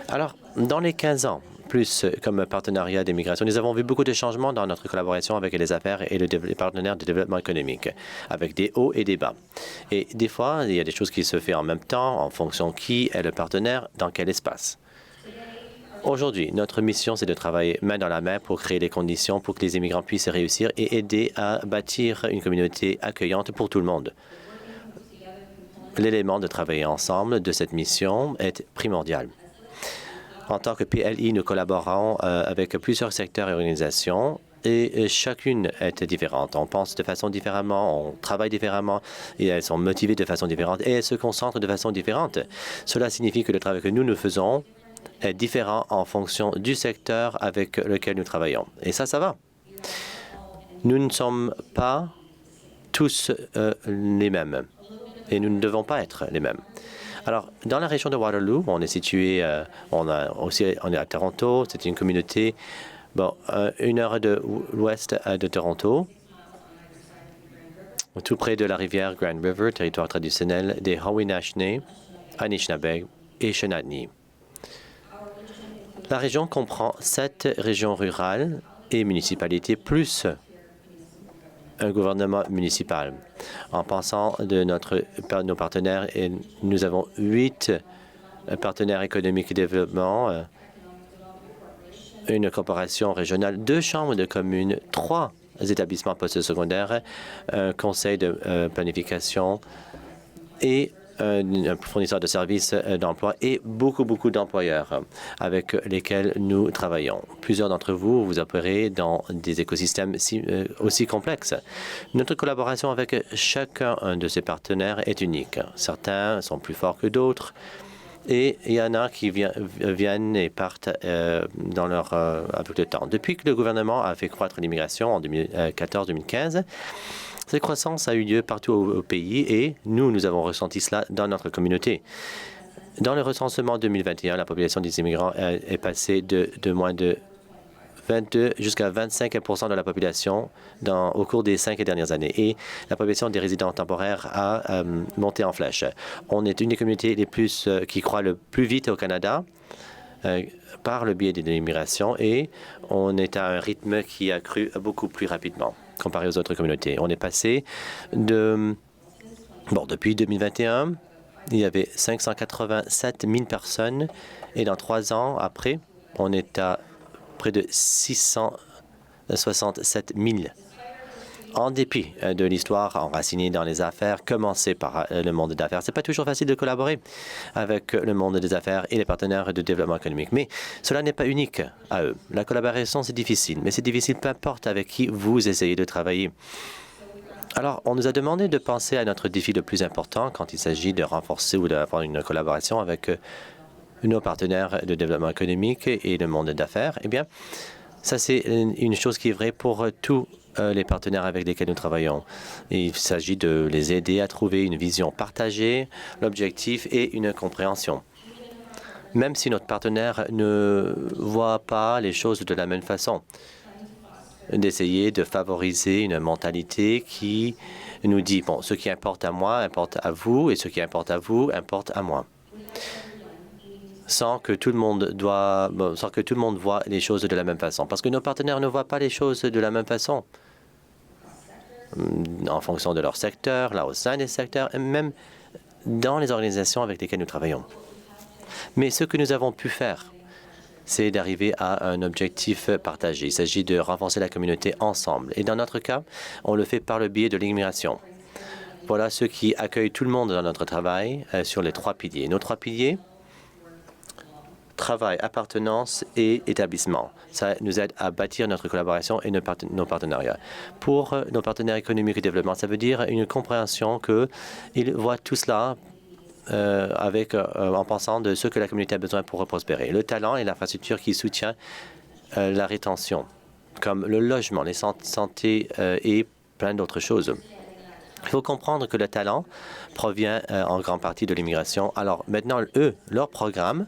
Alors, dans les 15 ans, plus comme partenariat d'immigration, nous avons vu beaucoup de changements dans notre collaboration avec les affaires et les partenaires de développement économique, avec des hauts et des bas. Et des fois, il y a des choses qui se font en même temps, en fonction de qui est le partenaire, dans quel espace. Aujourd'hui, notre mission, c'est de travailler main dans la main pour créer les conditions pour que les immigrants puissent réussir et aider à bâtir une communauté accueillante pour tout le monde. L'élément de travailler ensemble de cette mission est primordial. En tant que PLI, nous collaborons avec plusieurs secteurs et organisations et chacune est différente. On pense de façon différemment, on travaille différemment et elles sont motivées de façon différente et elles se concentrent de façon différente. Cela signifie que le travail que nous faisons est différent en fonction du secteur avec lequel nous travaillons. Et ça va. Nous ne sommes pas tous les mêmes et nous ne devons pas être les mêmes. Alors, dans la région de Waterloo, on est situé, on est à Toronto, c'est une communauté, 1 heure de l'ouest de Toronto, tout près de la rivière Grand River, territoire traditionnel des Haudenosaunee, Anishinaabe et Chenaney. La région comprend 7 régions rurales et municipalités, plus un gouvernement municipal. En pensant de nos partenaires, et nous avons 8 partenaires économiques et développement, une corporation régionale, 2 chambres de communes, 3 établissements postsecondaires, un conseil de planification et un fournisseur de services d'emploi et beaucoup d'employeurs avec lesquels nous travaillons. Plusieurs d'entre vous, vous opérez dans des écosystèmes aussi complexes. Notre collaboration avec chacun de ces partenaires est unique. Certains sont plus forts que d'autres et il y en a qui viennent et partent avec le temps. Depuis que le gouvernement a fait croître l'immigration en 2014-2015, cette croissance a eu lieu partout au pays et nous avons ressenti cela dans notre communauté. Dans le recensement 2021, la population des immigrants est passée de moins de 22 jusqu'à 25% de la population au cours des 5 dernières années. Et la population des résidents temporaires a monté en flèche. On est une des communautés qui croît le plus vite au Canada par le biais de l'immigration et on est à un rythme qui a cru beaucoup plus rapidement comparé aux autres communautés. On est passé depuis 2021, il y avait 587 000 personnes et dans 3 ans après, on est à près de 667 000. En dépit de l'histoire enracinée dans les affaires, commencée par le monde d'affaires, c'est pas toujours facile de collaborer avec le monde des affaires et les partenaires de développement économique. Mais cela n'est pas unique à eux. La collaboration, c'est difficile, mais c'est difficile peu importe avec qui vous essayez de travailler. Alors, on nous a demandé de penser à notre défi le plus important quand il s'agit de renforcer ou d'avoir une collaboration avec nos partenaires de développement économique et le monde d'affaires. Eh bien, ça, c'est une chose qui est vraie pour tous les partenaires avec lesquels nous travaillons. Il s'agit de les aider à trouver une vision partagée, l'objectif et une compréhension. Même si notre partenaire ne voit pas les choses de la même façon, d'essayer de favoriser une mentalité qui nous dit, bon, ce qui importe à moi importe à vous et ce qui importe à vous importe à moi. Sans que tout le monde voit les choses de la même façon. Parce que nos partenaires ne voient pas les choses de la même façon. En fonction de leur secteur, là au sein des secteurs, et même dans les organisations avec lesquelles nous travaillons. Mais ce que nous avons pu faire, c'est d'arriver à un objectif partagé. Il s'agit de renforcer la communauté ensemble. Et dans notre cas, on le fait par le biais de l'immigration. Voilà ce qui accueille tout le monde dans notre travail sur les 3 piliers. Nos 3 piliers: travail, appartenance et établissement. Ça nous aide à bâtir notre collaboration et nos partenariats. Pour nos partenaires économiques et développement, ça veut dire une compréhension qu'ils voient tout cela en pensant de ce que la communauté a besoin pour prospérer. Le talent et l'infrastructure qui soutient la rétention, comme le logement, les santé et plein d'autres choses. Il faut comprendre que le talent provient en grande partie de l'immigration. Alors maintenant, leur programme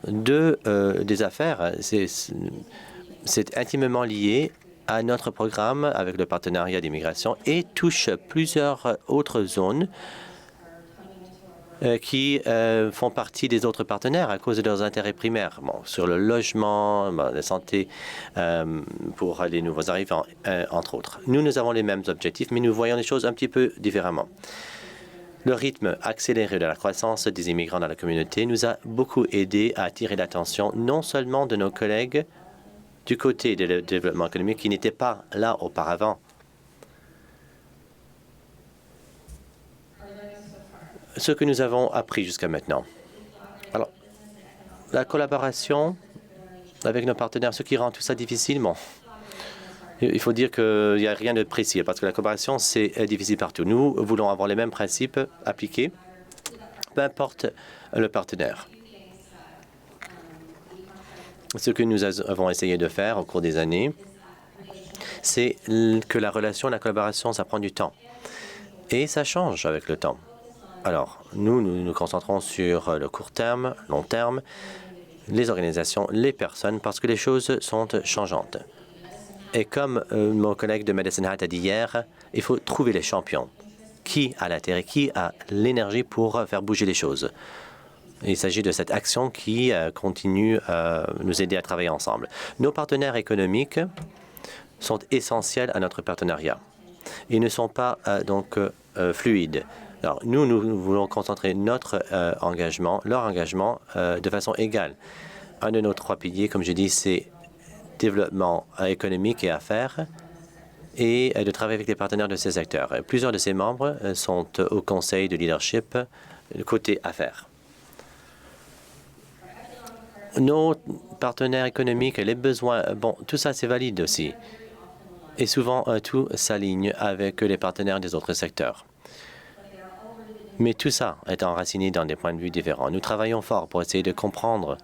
des affaires, c'est intimement lié à notre programme avec le partenariat d'immigration et touche plusieurs autres zones qui font partie des autres partenaires à cause de leurs intérêts primaires. Bon, sur le logement, la santé pour les nouveaux arrivants, entre autres. Nous avons les mêmes objectifs, mais nous voyons les choses un petit peu différemment. Le rythme accéléré de la croissance des immigrants dans la communauté nous a beaucoup aidé à attirer l'attention non seulement de nos collègues du côté du développement économique qui n'étaient pas là auparavant. Ce que nous avons appris jusqu'à maintenant. Alors, la collaboration avec nos partenaires, ce qui rend tout ça difficile, bon, Il faut dire qu'il n'y a rien de précis parce que la coopération, c'est difficile partout. Nous voulons avoir les mêmes principes appliqués, peu importe le partenaire. Ce que nous avons essayé de faire au cours des années, c'est que la relation, la collaboration, ça prend du temps. Et ça change avec le temps. Alors, nous nous concentrons sur le court terme, long terme, les organisations, les personnes, parce que les choses sont changeantes. Et comme mon collègue de Medicine Hat a dit hier, il faut trouver les champions. Qui a l'intérêt, qui a l'énergie pour faire bouger les choses. Il s'agit de cette action qui continue à nous aider à travailler ensemble. Nos partenaires économiques sont essentiels à notre partenariat. Ils ne sont pas fluides. Alors, nous voulons concentrer notre engagement, leur engagement, de façon égale. Un de nos 3 piliers, comme je dis, c'est développement économique et affaires, et de travailler avec les partenaires de ces secteurs. Plusieurs de ces membres sont au conseil de leadership côté affaires. Nos partenaires économiques, les besoins, bon, tout ça c'est valide aussi. Et souvent, tout s'aligne avec les partenaires des autres secteurs. Mais tout ça est enraciné dans des points de vue différents. Nous travaillons fort pour essayer de comprendre,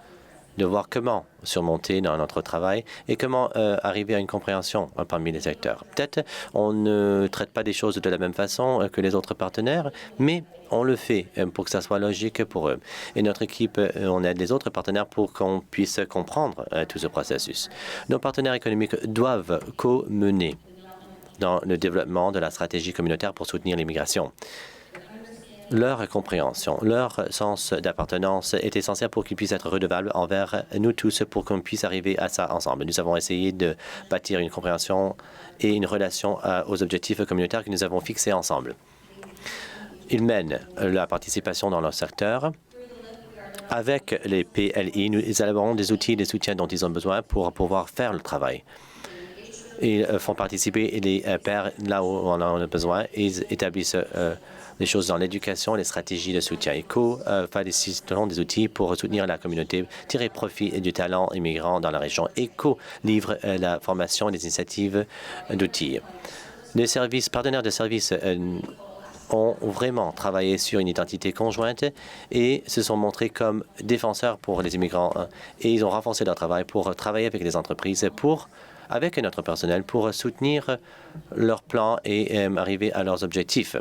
de voir comment surmonter dans notre travail et comment arriver à une compréhension parmi les secteurs. Peut-être on ne traite pas des choses de la même façon que les autres partenaires, mais on le fait pour que ça soit logique pour eux. Et notre équipe, on aide les autres partenaires pour qu'on puisse comprendre tout ce processus. Nos partenaires économiques doivent co-mener dans le développement de la stratégie communautaire pour soutenir l'immigration. Leur compréhension, leur sens d'appartenance est essentiel pour qu'ils puissent être redevables envers nous tous pour qu'on puisse arriver à ça ensemble. Nous avons essayé de bâtir une compréhension et une relation aux objectifs communautaires que nous avons fixés ensemble. Ils mènent la participation dans leur secteur. Avec les PLI, nous élaborons des outils et des soutiens dont ils ont besoin pour pouvoir faire le travail. Ils font participer les pairs là où on en a besoin. Ils établissent les choses dans l'éducation, les stratégies de soutien. ECO faciliteront des outils pour soutenir la communauté, tirer profit du talent immigrant dans la région. ECO livre la formation et les initiatives d'outils. Les partenaires de services ont vraiment travaillé sur une identité conjointe et se sont montrés comme défenseurs pour les immigrants. Et ils ont renforcé leur travail pour travailler avec les entreprises, avec notre personnel, pour soutenir leurs plans et arriver à leurs objectifs.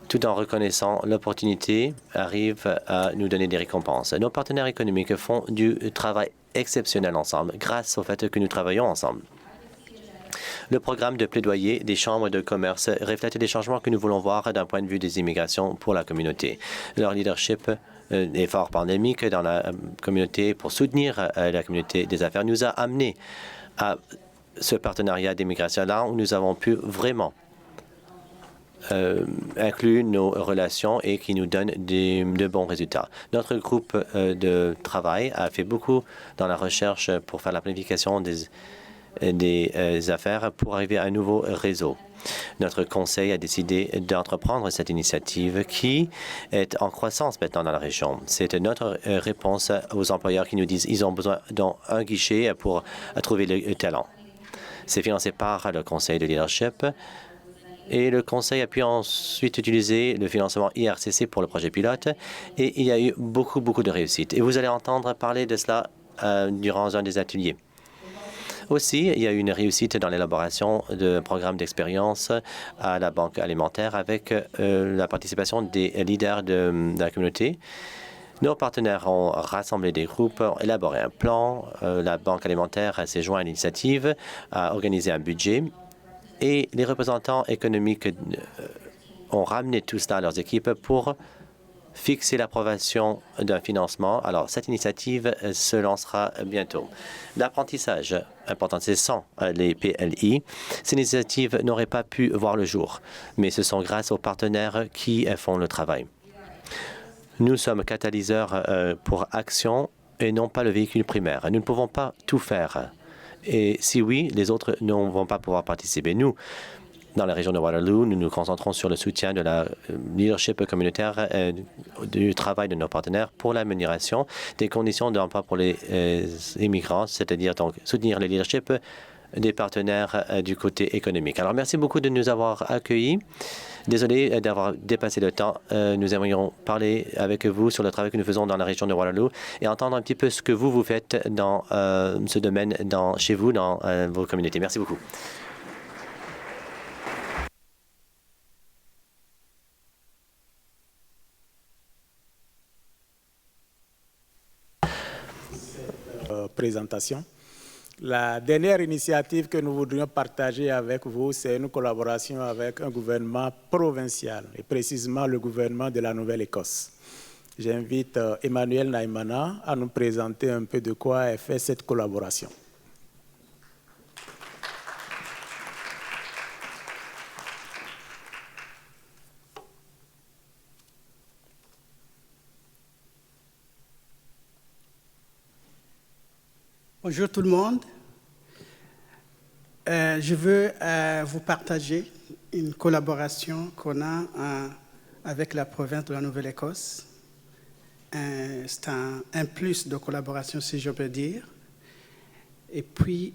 Tout en reconnaissant l'opportunité, arrivent à nous donner des récompenses. Nos partenaires économiques font du travail exceptionnel ensemble grâce au fait que nous travaillons ensemble. Le programme de plaidoyer des chambres de commerce reflète les changements que nous voulons voir d'un point de vue des immigrations pour la communauté. Leur leadership effort pandémique dans la communauté pour soutenir la communauté des affaires nous a amenés à ce partenariat d'immigration-là où nous avons pu vraiment inclut nos relations et qui nous donne de bons résultats. Notre groupe de travail a fait beaucoup dans la recherche pour faire la planification des affaires pour arriver à un nouveau réseau. Notre conseil a décidé d'entreprendre cette initiative qui est en croissance maintenant dans la région. C'est notre réponse aux employeurs qui nous disent qu'ils ont besoin d'un guichet pour trouver le talent. C'est financé par le conseil de leadership. Et le Conseil a pu ensuite utiliser le financement IRCC pour le projet pilote. Et il y a eu beaucoup de réussite. Et vous allez entendre parler de cela durant un des ateliers. Aussi, il y a eu une réussite dans l'élaboration de programmes d'expérience à la Banque alimentaire avec la participation des leaders de la communauté. Nos partenaires ont rassemblé des groupes, ont élaboré un plan. La Banque alimentaire s'est jointe à l'initiative, a organisé un budget. Et les représentants économiques ont ramené tout cela à leurs équipes pour fixer l'approbation d'un financement. Alors, cette initiative se lancera bientôt. L'apprentissage important, c'est sans les PLI. Ces initiatives n'auraient pas pu voir le jour, mais ce sont grâce aux partenaires qui font le travail. Nous sommes catalyseurs pour action et non pas le véhicule primaire. Nous ne pouvons pas tout faire. Et si oui, les autres ne vont pas pouvoir participer. Nous, dans la région de Waterloo, nous nous concentrons sur le soutien de la leadership communautaire du travail de nos partenaires pour l'amélioration des conditions d'emploi pour les immigrants, c'est-à-dire donc soutenir le leadership des partenaires du côté économique. Alors, merci beaucoup de nous avoir accueillis. Désolé d'avoir dépassé le temps. Nous aimerions parler avec vous sur le travail que nous faisons dans la région de Waterloo et entendre un petit peu ce que vous faites dans ce domaine chez vous, dans vos communautés. Merci beaucoup.
Présentation. La dernière initiative que nous voudrions partager avec vous, c'est une collaboration avec un gouvernement provincial, et précisément le gouvernement de la Nouvelle-Écosse. J'invite Emmanuel Naimana à nous présenter un peu de quoi est faite cette collaboration.
Bonjour tout le monde. Je veux vous partager une collaboration qu'on a avec la province de la Nouvelle-Écosse. C'est un plus de collaboration, si je peux dire. Et puis,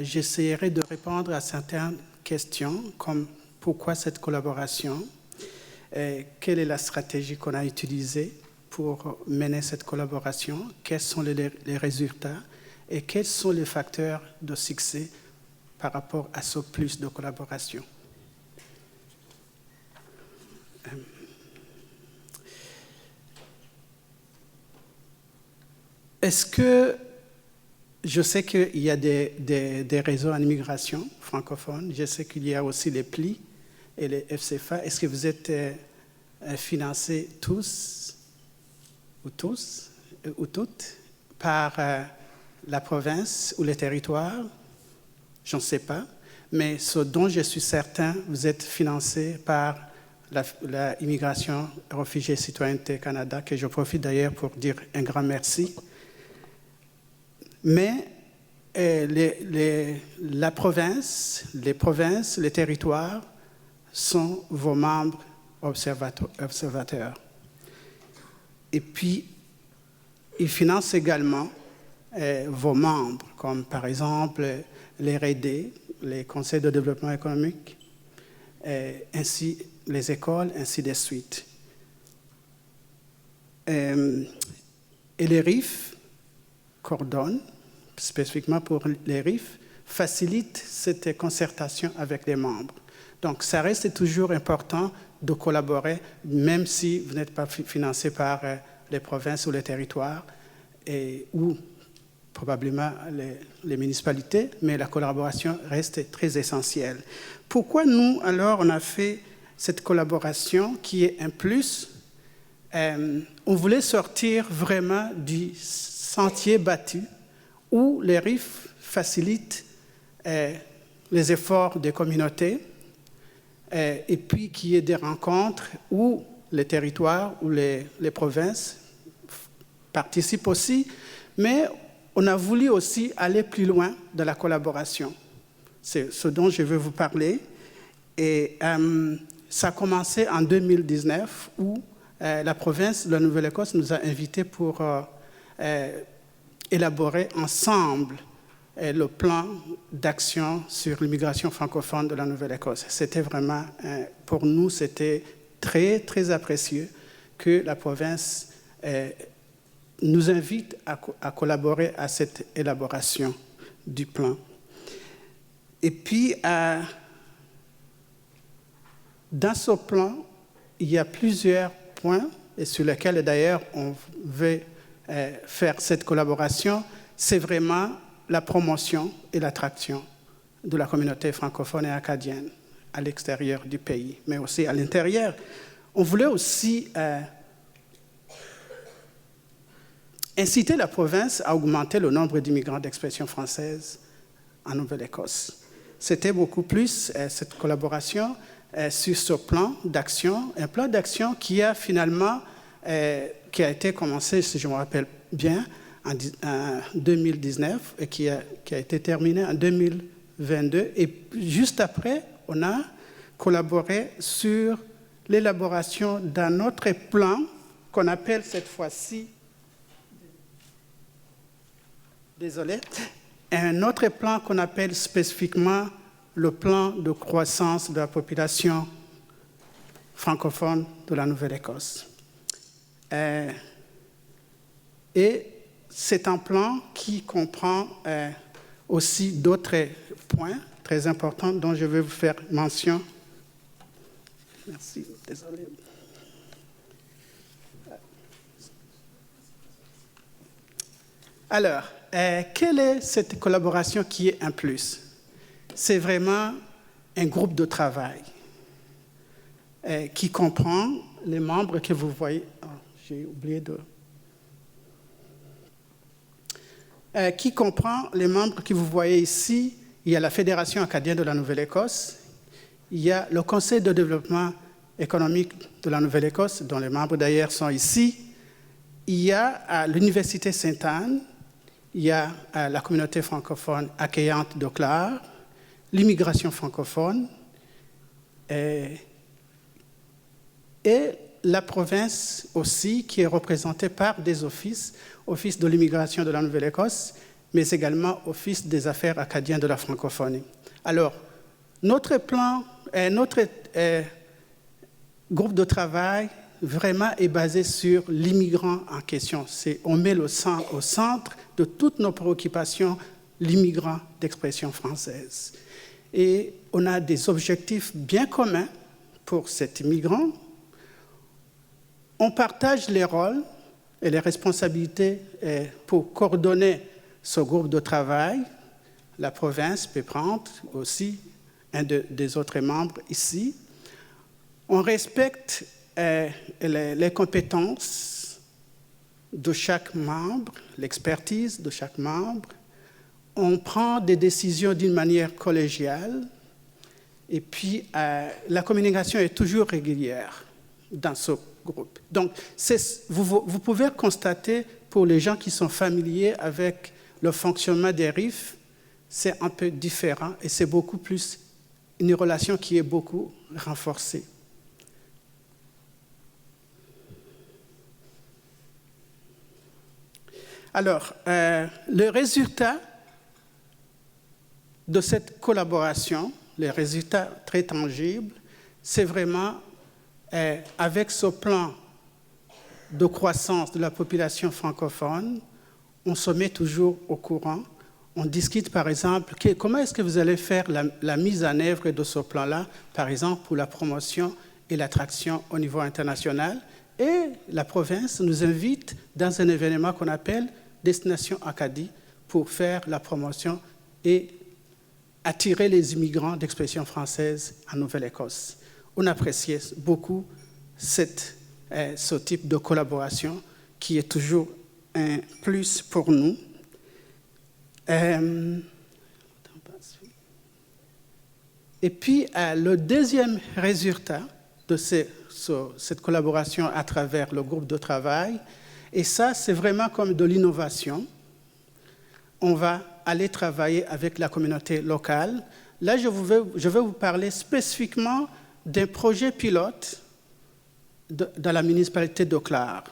j'essaierai de répondre à certaines questions, comme pourquoi cette collaboration, quelle est la stratégie qu'on a utilisée pour mener cette collaboration, quels sont les résultats, et quels sont les facteurs de succès par rapport à ce plus de collaboration. Est-ce que je sais qu'il y a des réseaux en immigration francophone, je sais qu'il y a aussi les PLI et les FCFA. Est-ce que vous êtes financés tous ou toutes par la province ou les territoires? Je ne sais pas. Mais ce dont je suis certain, vous êtes financé par la Immigration, Réfugiés, Citoyenneté Canada, que je profite d'ailleurs pour dire un grand merci. Mais la province, les provinces, les territoires sont vos membres observateurs. Et puis, ils financent également vos membres, comme par exemple les RD, les conseils de développement économique, ainsi les écoles, ainsi de suite. Et les RIF coordonnent, spécifiquement pour les RIF, facilitent cette concertation avec les membres. Donc, ça reste toujours important de collaborer, même si vous n'êtes pas financé par les provinces ou les territoires, ou probablement les municipalités, mais la collaboration reste très essentielle. Pourquoi nous, alors, on a fait cette collaboration qui est un plus? On voulait sortir vraiment du sentier battu où les RIF facilitent les efforts des communautés et puis qu'il y ait des rencontres où les territoires ou les provinces participent aussi, mais on a voulu aussi aller plus loin dans la collaboration. C'est ce dont je veux vous parler. Et ça a commencé en 2019 où la province de la Nouvelle-Écosse nous a invités pour élaborer ensemble le plan d'action sur l'immigration francophone de la Nouvelle-Écosse. C'était vraiment, pour nous, c'était très, très apprécié que la province nous invite à collaborer à cette élaboration du plan. Et puis, dans ce plan, il y a plusieurs points, et sur lesquels d'ailleurs on veut faire cette collaboration. C'est vraiment la promotion et l'attraction de la communauté francophone et acadienne à l'extérieur du pays, mais aussi à l'intérieur. On voulait aussi inciter la province à augmenter le nombre d'immigrants d'expression française en Nouvelle-Écosse. C'était beaucoup plus cette collaboration sur ce plan d'action, un plan d'action qui a finalement, qui a été commencé, si je me rappelle bien, en 2019 et qui a été terminé en 2022. Et juste après, on a collaboré sur l'élaboration d'un autre plan qu'on appelle cette fois-ci, désolé, un autre plan qu'on appelle spécifiquement le plan de croissance de la population francophone de la Nouvelle-Écosse. Et c'est un plan qui comprend aussi d'autres points très importants dont je vais vous faire mention. Merci, désolé. Alors, quelle est cette collaboration qui est un plus? C'est vraiment un groupe de travail qui comprend les membres que vous voyez. Oh, j'ai oublié de... qui comprend les membres que vous voyez ici. Il y a la Fédération acadienne de la Nouvelle-Écosse, il y a le Conseil de développement économique de la Nouvelle-Écosse, dont les membres d'ailleurs sont ici, il y a l'Université Sainte-Anne, il y a la communauté francophone accueillante d'Auclair, l'immigration francophone et la province aussi qui est représentée par des offices, Office de l'immigration de la Nouvelle-Écosse, mais également Office des affaires acadiennes de la francophonie. Alors, notre plan, notre groupe de travail vraiment est basé sur l'immigrant en question. On met au centre de toutes nos préoccupations l'immigrant d'expression française. Et on a des objectifs bien communs pour cet immigrant. On partage les rôles et les responsabilités pour coordonner ce groupe de travail. La province peut prendre aussi un des autres membres ici. On respecte les compétences de chaque membre, l'expertise de chaque membre. On prend des décisions d'une manière collégiale. Et puis, la communication est toujours régulière dans ce groupe. Donc, vous pouvez constater, pour les gens qui sont familiers avec le fonctionnement des RIF, c'est un peu différent et c'est beaucoup plus une relation qui est beaucoup renforcée. Alors, le résultat de cette collaboration, les résultats très tangibles, c'est vraiment avec ce plan de croissance de la population francophone, on se met toujours au courant. On discute, par exemple, comment est-ce que vous allez faire la mise en œuvre de ce plan-là, par exemple, pour la promotion et l'attraction au niveau international. Et la province nous invite dans un événement qu'on appelle Destination Acadie pour faire la promotion et attirer les immigrants d'expression française en Nouvelle-Écosse. On appréciait beaucoup ce type de collaboration qui est toujours un plus pour nous. Et puis, le deuxième résultat de cette collaboration à travers le groupe de travail, et ça, c'est vraiment comme de l'innovation. On va aller travailler avec la communauté locale. Là, je vais vous parler spécifiquement d'un projet pilote dans la municipalité d'Auclair.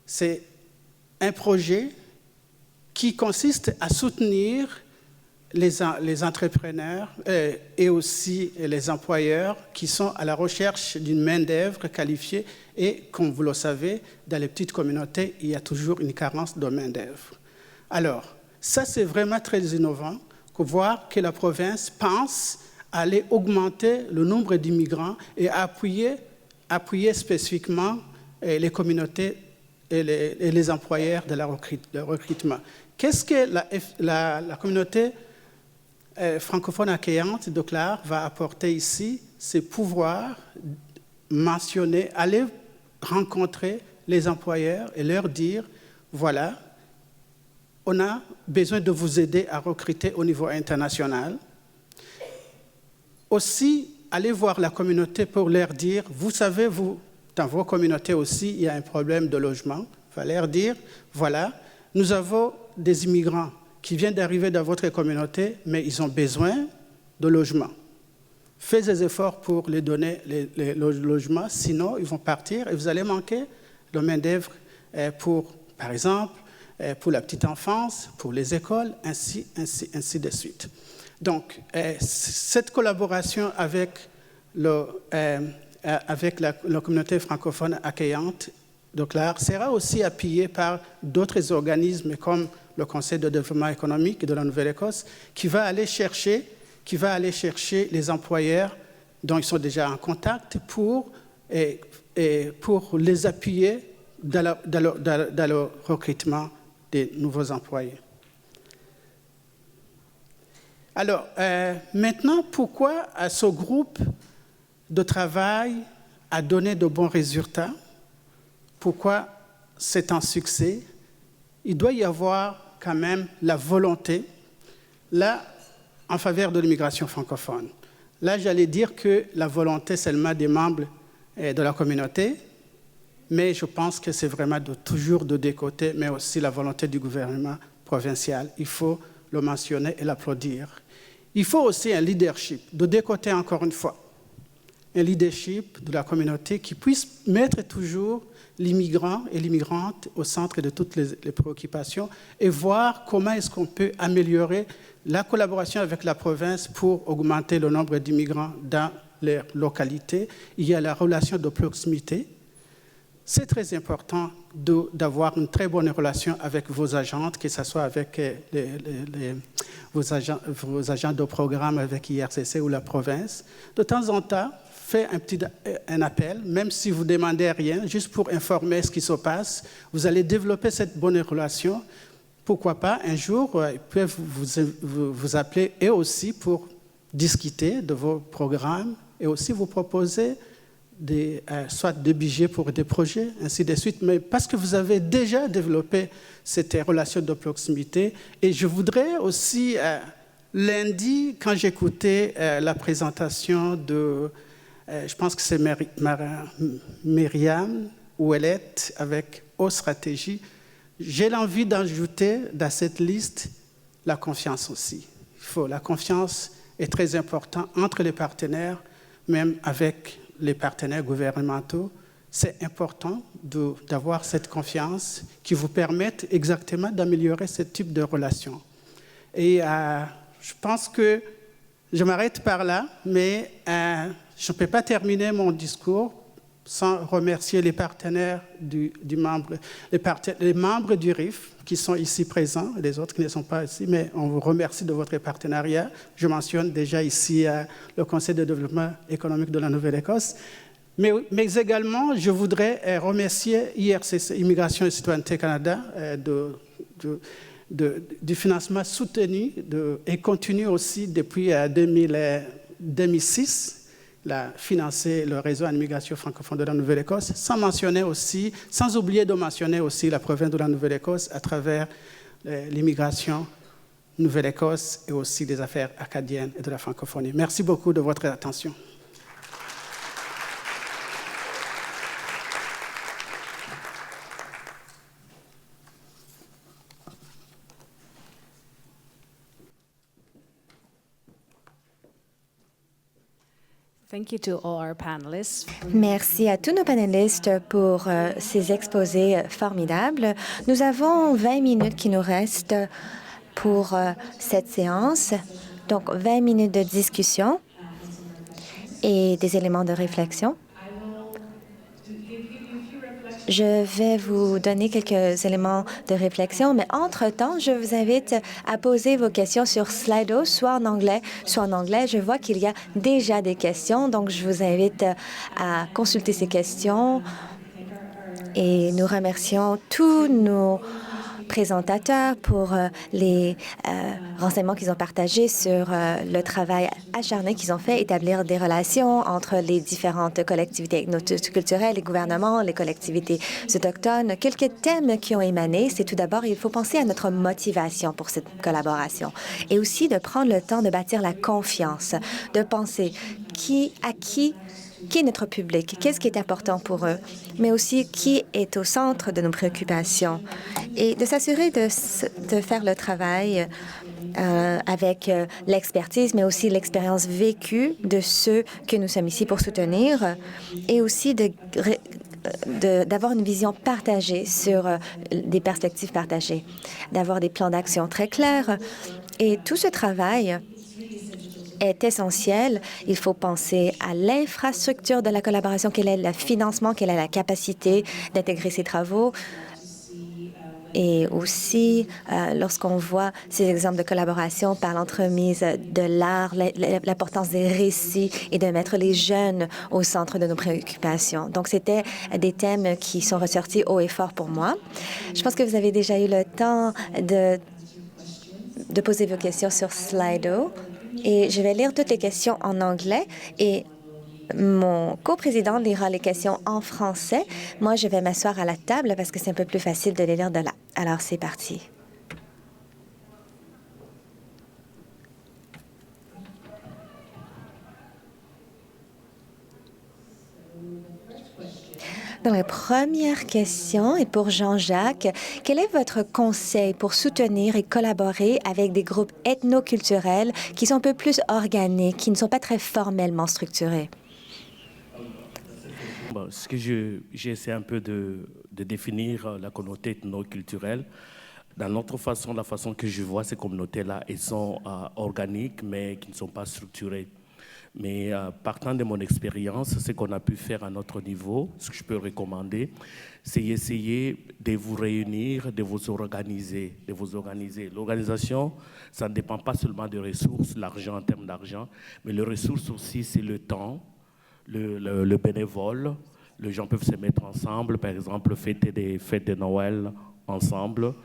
C'est un projet qui consiste à soutenir les entrepreneurs et aussi les employeurs qui sont à la recherche d'une main-d'œuvre qualifiée. Et comme vous le savez, dans les petites communautés, il y a toujours une carence de main-d'œuvre. Alors, ça, c'est vraiment très innovant de voir que la province pense aller augmenter le nombre d'immigrants et appuyer spécifiquement les communautés et les employeurs de le recrutement. Qu'est-ce que la communauté francophone accueillante d'Auclair va apporter ici? C'est pouvoir mentionner, aller rencontrer les employeurs et leur dire, voilà, on a besoin de vous aider à recruter au niveau international. Aussi, aller voir la communauté pour leur dire, vous savez, dans vos communautés aussi, il y a un problème de logement. Il va leur dire, voilà, nous avons des immigrants qui viennent d'arriver dans votre communauté, mais ils ont besoin de logement. Faites des efforts pour les donner les logements, sinon ils vont partir et vous allez manquer de main-d'œuvre pour, par exemple, pour la petite enfance, pour les écoles, ainsi de suite. Donc, cette collaboration avec la communauté francophone accueillante de Clare sera aussi appuyée par d'autres organismes comme le Conseil de développement économique de la Nouvelle-Écosse, qui va aller chercher les employeurs dont ils sont déjà en contact pour les appuyer dans le recrutement des nouveaux employés. Alors, maintenant, pourquoi ce groupe de travail a donné de bons résultats? Pourquoi c'est un succès? Il doit y avoir quand même la volonté, là, en faveur de l'immigration francophone. Là, j'allais dire que la volonté seulement des membres de la communauté, mais je pense que c'est vraiment toujours de deux côtés, mais aussi la volonté du gouvernement provincial. Il faut le mentionner et l'applaudir. Il faut aussi un leadership, de deux côtés encore une fois. Un leadership de la communauté qui puisse mettre toujours l'immigrant et l'immigrante au centre de toutes les préoccupations et voir comment est-ce qu'on peut améliorer la collaboration avec la province pour augmenter le nombre d'immigrants dans les localités. Il y a la relation de proximité. C'est très important d'avoir une très bonne relation avec vos agentes, que ce soit avec vos agents de programme avec IRCC ou la province. De temps en temps, faites un appel, même si vous ne demandez rien, juste pour informer ce qui se passe. Vous allez développer cette bonne relation. Pourquoi pas, un jour, ils peuvent vous appeler et aussi pour discuter de vos programmes et aussi vous proposer soit des budgets pour des projets, ainsi de suite, mais parce que vous avez déjà développé cette relation de proximité. Et je voudrais aussi, lundi, quand j'écoutais la présentation de, je pense que c'est Myriam Ouellette avec Haute Stratégie, j'ai l'envie d'ajouter dans cette liste la confiance aussi. La confiance est très importante entre les partenaires, même avec les partenaires gouvernementaux. C'est important d'avoir cette confiance qui vous permette exactement d'améliorer ce type de relation. Et je pense que je m'arrête par là, mais je ne peux pas terminer mon discours sans remercier les partenaires les membres du RIF qui sont ici présents, les autres qui ne sont pas ici, mais on vous remercie de votre partenariat. Je mentionne déjà ici le Conseil de développement économique de la Nouvelle-Écosse, mais également je voudrais remercier IRCC, Immigration et Citoyenneté Canada, du financement soutenu et continu aussi depuis 2006. Financer le réseau en immigration francophone de la Nouvelle-Écosse, sans oublier de mentionner aussi la province de la Nouvelle-Écosse à travers l'immigration Nouvelle-Écosse et aussi des affaires acadiennes et de la francophonie. Merci beaucoup de votre attention.
Thank you to all our panelists.
Merci à tous nos panélistes pour ces exposés formidables. Nous avons 20 minutes qui nous restent pour cette séance. Donc, 20 minutes de discussion et des éléments de réflexion. Je vais vous donner quelques éléments de réflexion, mais entre-temps, je vous invite à poser vos questions sur Slido, soit en anglais, soit en anglais. Je vois qu'il y a déjà des questions, donc je vous invite à consulter ces questions. Et nous remercions tous nos présentateurs pour les renseignements qu'ils ont partagés sur le travail acharné qu'ils ont fait, établir des relations entre les différentes collectivités culturelles, les gouvernements, les collectivités autochtones. Quelques thèmes qui ont émané, c'est tout d'abord, il faut penser à notre motivation pour cette collaboration et aussi de prendre le temps de bâtir la confiance, de penser qui est notre public, qu'est-ce qui est important pour eux, mais aussi qui est au centre de nos préoccupations et de s'assurer de faire le travail avec l'expertise, mais aussi l'expérience vécue de ceux que nous sommes ici pour soutenir et aussi de d'avoir une vision partagée sur des perspectives partagées, d'avoir des plans d'action très clairs. Et tout ce travail est essentiel. Il faut penser à l'infrastructure de la collaboration, quel est le financement, quelle est la capacité d'intégrer ces travaux. Et aussi, lorsqu'on voit ces exemples de collaboration par l'entremise de l'art, l'importance des récits et de mettre les jeunes au centre de nos préoccupations. Donc, c'était des thèmes qui sont ressortis haut et fort pour moi. Je pense que vous avez déjà eu le temps de poser vos questions sur Slido. Et je vais lire toutes les questions en anglais et mon coprésident lira les questions en français. Moi, je vais m'asseoir à la table parce que c'est un peu plus facile de les lire de là. Alors, c'est parti. Donc, la première question est pour Jean-Jacques. Quel est votre conseil pour soutenir et collaborer avec des groupes ethnoculturels qui sont un peu plus organiques, qui ne sont pas très formellement structurés?
Bon, ce que j'essaie un peu de définir la communauté ethno-culturelle. Dans notre façon, la façon que je vois ces communautés-là, elles sont organiques, mais qui ne sont pas structurées. Mais partant de mon expérience, ce qu'on a pu faire à notre niveau, ce que je peux recommander, c'est essayer de vous réunir, de vous organiser. L'organisation, ça ne dépend pas seulement des ressources, l'argent en termes d'argent, mais les ressources aussi, c'est le temps, le bénévole. Les gens peuvent se mettre ensemble, par exemple, fêter des fêtes de Noël ensemble.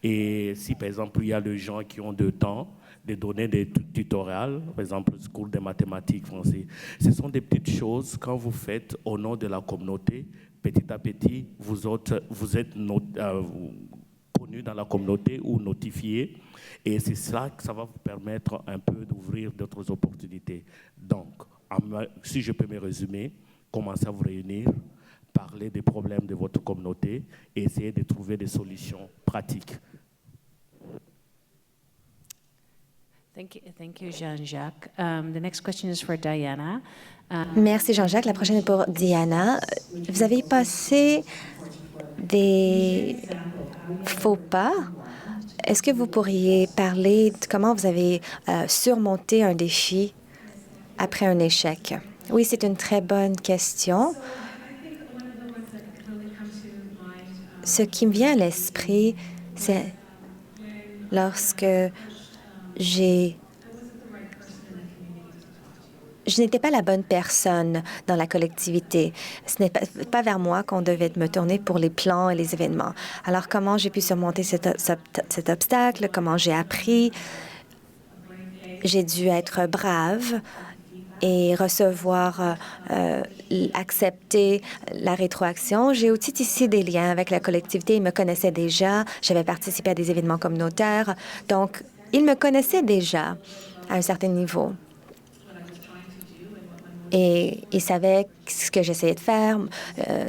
Et si, par exemple, il y a des gens qui ont du temps, de donner des tutoriels, par exemple, le cours de mathématiques français. Ce sont des petites choses, quand vous faites au nom de la communauté, petit à petit, vous êtes connus dans la communauté ou notifiés. Et c'est ça que ça va vous permettre un peu d'ouvrir d'autres opportunités. Donc, si je peux me résumer, commencez à vous réunir, parler des problèmes de votre communauté et essayer de trouver des solutions pratiques.
Thank you, Jean-Jacques. The next question is for Diana.
Merci, Jean-Jacques. La prochaine est pour Diana. Vous avez passé des faux pas. Est-ce que vous pourriez parler de comment vous avez surmonté un défi après un échec? Oui, c'est une très bonne question. Ce qui me vient à l'esprit, c'est lorsque je n'étais pas la bonne personne dans la collectivité. Ce n'est pas vers moi qu'on devait me tourner pour les plans et les événements. Alors, comment j'ai pu surmonter cet obstacle? Comment j'ai appris? J'ai dû être brave et recevoir, accepter la rétroaction. J'ai aussi tissé des liens avec la collectivité. Ils me connaissaient déjà. J'avais participé à des événements communautaires. Donc, ils me connaissaient déjà à un certain niveau. Et ils savaient ce que j'essayais de faire,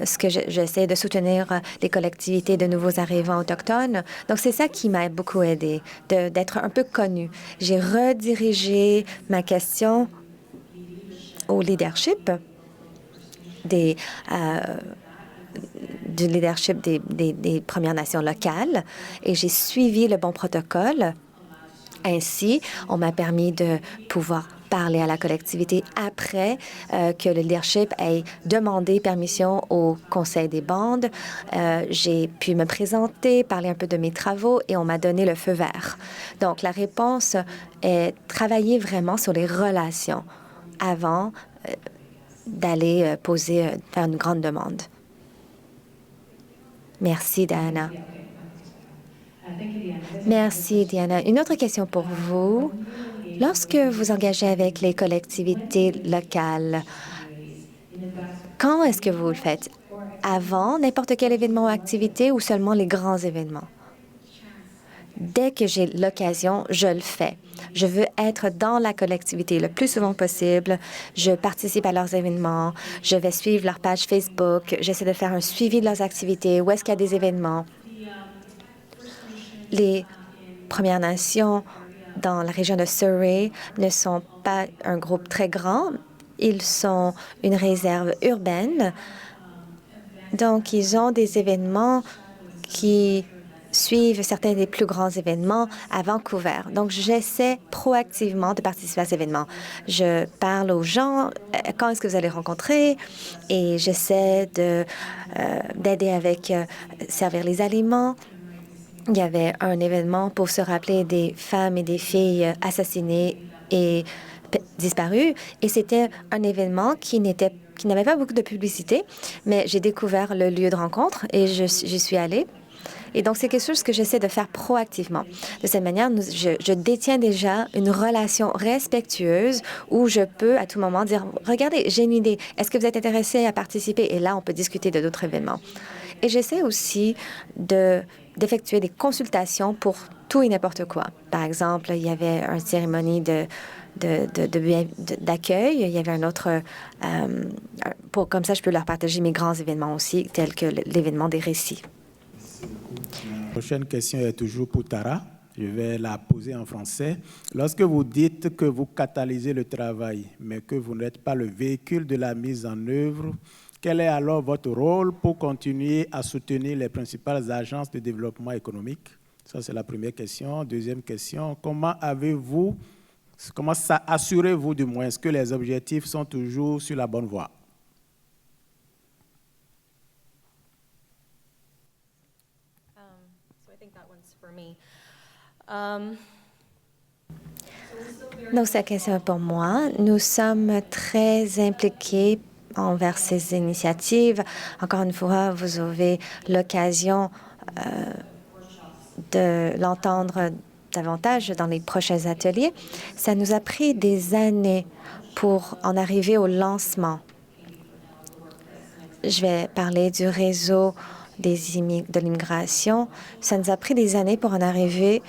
ce que j'essayais de soutenir les collectivités de nouveaux arrivants autochtones. Donc, c'est ça qui m'a beaucoup aidé, d'être un peu connue. J'ai redirigé ma question au leadership du leadership des Premières Nations locales et j'ai suivi le bon protocole. Ainsi, on m'a permis de pouvoir parler à la collectivité après que le leadership ait demandé permission au Conseil des bandes. J'ai pu me présenter, parler un peu de mes travaux et on m'a donné le feu vert. Donc, la réponse est travailler vraiment sur les relations avant d'aller faire une grande demande. Merci, Diana. Merci, Diana. Une autre question pour vous. Lorsque vous engagez avec les collectivités locales, quand est-ce que vous le faites? Avant n'importe quel événement ou activité ou seulement les grands événements? Dès que j'ai l'occasion, je le fais. Je veux être dans la collectivité le plus souvent possible. Je participe à leurs événements. Je vais suivre leur page Facebook. J'essaie de faire un suivi de leurs activités. Où est-ce qu'il y a des événements? Les Premières Nations dans la région de Surrey ne sont pas un groupe très grand. Ils sont une réserve urbaine Donc, ils ont des événements qui suivent certains des plus grands événements à Vancouver. Donc, j'essaie proactivement de participer à ces événements. Je parle aux gens, quand est-ce que vous allez rencontrer, et j'essaie d'aider avec servir les aliments. Il y avait un événement pour se rappeler des femmes et des filles assassinées et disparues, et c'était un événement qui n'avait pas beaucoup de publicité, mais j'ai découvert le lieu de rencontre et j'y suis allée. Et donc, c'est quelque chose que j'essaie de faire proactivement. De cette manière, je détiens déjà une relation respectueuse où je peux à tout moment dire, regardez, j'ai une idée, est-ce que vous êtes intéressé à participer? Et là, on peut discuter de d'autres événements. Et j'essaie aussi d'effectuer des consultations pour tout et n'importe quoi. Par exemple, il y avait une cérémonie d'accueil. Il y avait un autre... comme ça, je peux leur partager mes grands événements aussi, tels que l'événement des récits.
La prochaine question est toujours pour Tara. Je vais la poser en français. Lorsque vous dites que vous catalysez le travail, mais que vous n'êtes pas le véhicule de la mise en œuvre, quel est alors votre rôle pour continuer à soutenir les principales agences de développement économique? Ça, c'est la première question. Deuxième question, comment assurez-vous du moins que les objectifs sont toujours sur la bonne voie?
Donc, cette question est pour moi. Nous sommes très impliqués envers ces initiatives. Encore une fois, vous avez l'occasion de l'entendre davantage dans les prochains ateliers. Ça nous a pris des années pour en arriver au lancement. Je vais parler du réseau de l'immigration. Ça nous a pris des années pour en arriver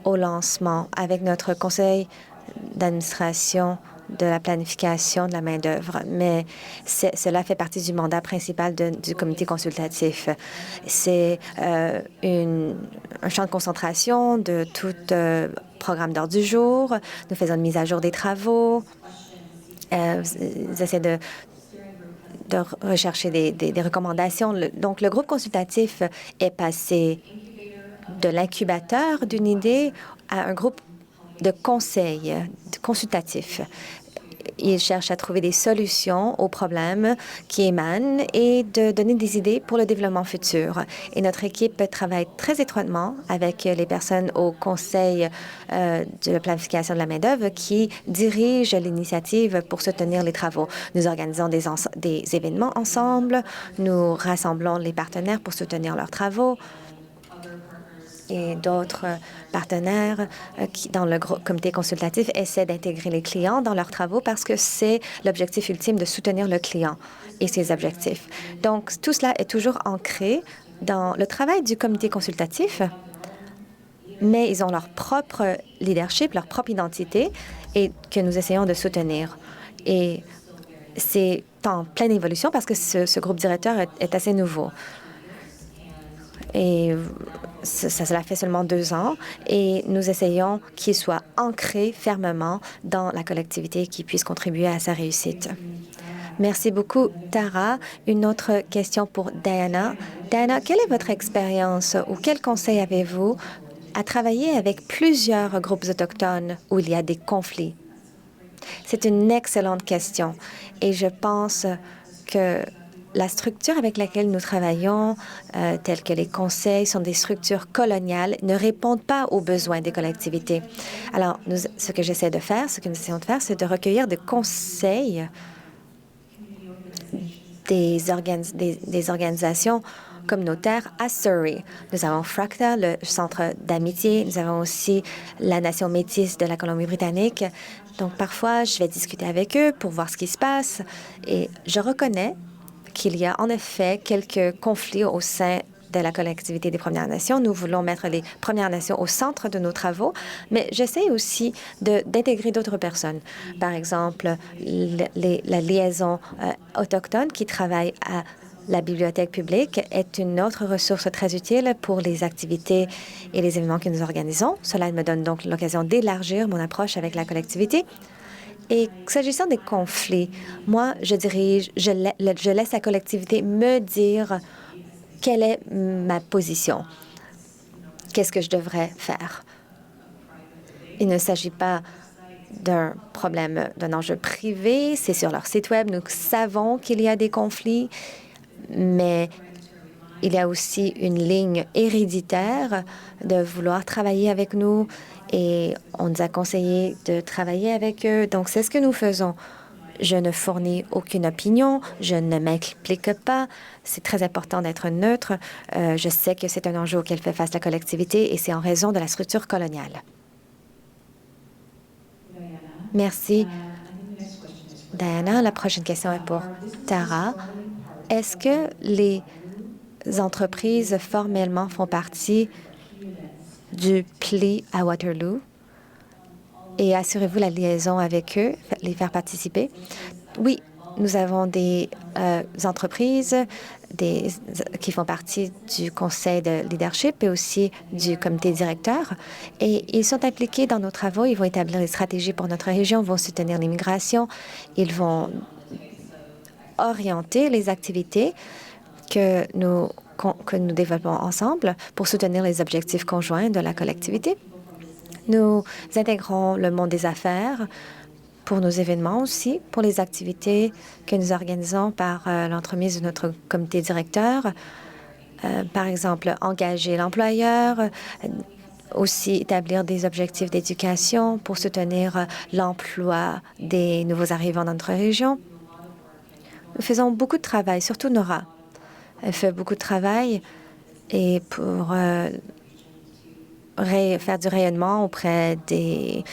au lancement avec notre conseil d'administration de la planification de la main-d'œuvre. Mais cela fait partie du mandat principal du comité consultatif. C'est un champ de concentration de tout programme d'ordre du jour. Nous faisons une mise à jour des travaux. Ils essaient de rechercher des recommandations. Donc, le groupe consultatif est passé de l'incubateur d'une idée à un groupe de conseil consultatif. Il cherche à trouver des solutions aux problèmes qui émanent et de donner des idées pour le développement futur. Et notre équipe travaille très étroitement avec les personnes au Conseil de la planification de la main-d'œuvre qui dirigent l'initiative pour soutenir les travaux. Nous organisons des événements ensemble, nous rassemblons les partenaires pour soutenir leurs travaux. Et d'autres partenaires qui, dans le comité consultatif, essaient d'intégrer les clients dans leurs travaux parce que c'est l'objectif ultime de soutenir le client et ses objectifs. Donc, tout cela est toujours ancré dans le travail du comité consultatif, mais ils ont leur propre leadership, leur propre identité et que nous essayons de soutenir. Et c'est en pleine évolution parce que ce groupe directeur est assez nouveau. Et cela fait seulement 2 ans et nous essayons qu'il soit ancré fermement dans la collectivité qui puisse contribuer à sa réussite. Merci beaucoup, Tara. Une autre question pour Diana. Diana, quelle est votre expérience ou quel conseil avez-vous à travailler avec plusieurs groupes autochtones où il y a des conflits? C'est une excellente question et je pense que la structure avec laquelle nous travaillons, telles que les conseils, sont des structures coloniales, ne répondent pas aux besoins des collectivités. Alors, ce que j'essaie de faire, ce que nous essayons de faire, c'est de recueillir des conseils des organisations communautaires à Surrey. Nous avons FRACTA, le centre d'amitié. Nous avons aussi la nation métisse de la Colombie-Britannique. Donc, parfois, je vais discuter avec eux pour voir ce qui se passe. Et je reconnais qu'il y a en effet quelques conflits au sein de la collectivité des Premières Nations. Nous voulons mettre les Premières Nations au centre de nos travaux, mais j'essaie aussi d'intégrer d'autres personnes. Par exemple, la liaison autochtone qui travaille à la bibliothèque publique est une autre ressource très utile pour les activités et les événements que nous organisons. Cela me donne donc l'occasion d'élargir mon approche avec la collectivité. Et s'agissant des conflits, moi, je laisse la collectivité me dire quelle est ma position, qu'est-ce que je devrais faire. Il ne s'agit pas d'un problème, d'un enjeu privé, c'est sur leur site Web. Nous savons qu'il y a des conflits, mais il y a aussi une ligne héréditaire de vouloir travailler avec nous et on nous a conseillé de travailler avec eux. Donc, c'est ce que nous faisons. Je ne fournis aucune opinion, je ne m'implique pas. C'est très important d'être neutre. Je sais que c'est un enjeu auquel fait face la collectivité et c'est en raison de la structure coloniale. Merci. Diana, la prochaine question est pour Tara. Est-ce que les entreprises formellement font partie du pli à Waterloo? Et assurez-vous la liaison avec eux, les faire participer? Oui, nous avons des entreprises qui font partie du conseil de leadership et aussi du comité directeur. Et ils sont impliqués dans nos travaux. Ils vont établir des stratégies pour notre région, vont soutenir l'immigration. Ils vont orienter les activités que nous développons ensemble pour soutenir les objectifs conjoints de la collectivité. Nous intégrons le monde des affaires pour nos événements aussi, pour les activités que nous organisons par l'entremise de notre comité directeur. Par exemple, engager l'employeur, aussi établir des objectifs d'éducation pour soutenir l'emploi des nouveaux arrivants dans notre région. Nous faisons beaucoup de travail, surtout Nora. Elle fait beaucoup de travail et pour faire du rayonnement auprès des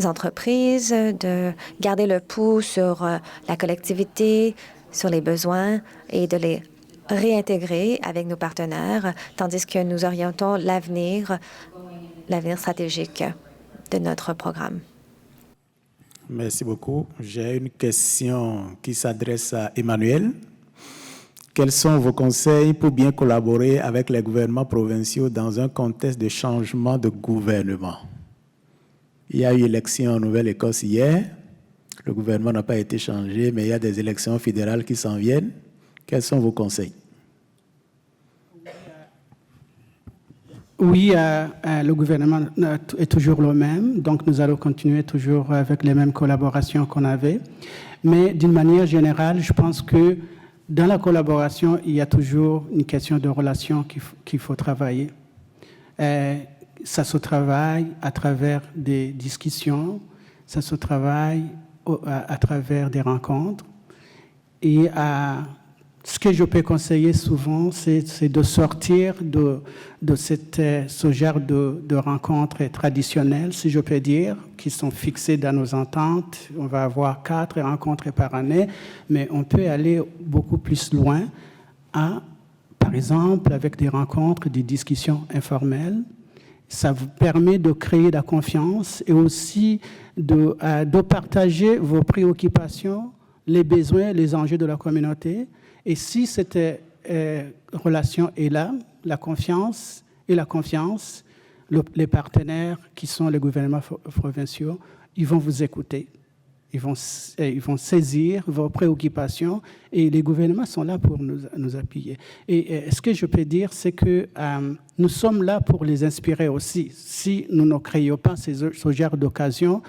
entreprises, de garder le pouls sur la collectivité, sur les besoins et de les réintégrer avec nos partenaires, tandis que nous orientons l'avenir stratégique de notre programme.
Merci beaucoup. J'ai une question qui s'adresse à Emmanuel. Quels sont vos conseils pour bien collaborer avec les gouvernements provinciaux dans un contexte de changement de gouvernement? Il y a eu élection en Nouvelle-Écosse hier. Le gouvernement n'a pas été changé, mais il y a des élections fédérales qui s'en viennent. Quels sont vos conseils?
Oui, le gouvernement est toujours le même, donc nous allons continuer toujours avec les mêmes collaborations qu'on avait. Mais d'une manière générale, je pense que dans la collaboration, il y a toujours une question de relation qu'il faut travailler. Ça se travaille à travers des discussions, ça se travaille à travers des rencontres. Et ce que je peux conseiller souvent, c'est de sortir de ce genre de rencontres traditionnelles, si je peux dire, qui sont fixées dans nos ententes. On va avoir 4 rencontres par année, mais on peut aller beaucoup plus loin, par exemple, avec des rencontres, des discussions informelles. Ça vous permet de créer la confiance et aussi de partager vos préoccupations, les besoins, les enjeux de la communauté. Et si cette relation est là, la confiance, les partenaires qui sont les gouvernements provinciaux, ils vont vous écouter. Ils vont saisir vos préoccupations et les gouvernements sont là pour nous appuyer. Et ce que je peux dire, c'est que nous sommes là pour les inspirer aussi. Si nous ne créons pas ce genre d'occasion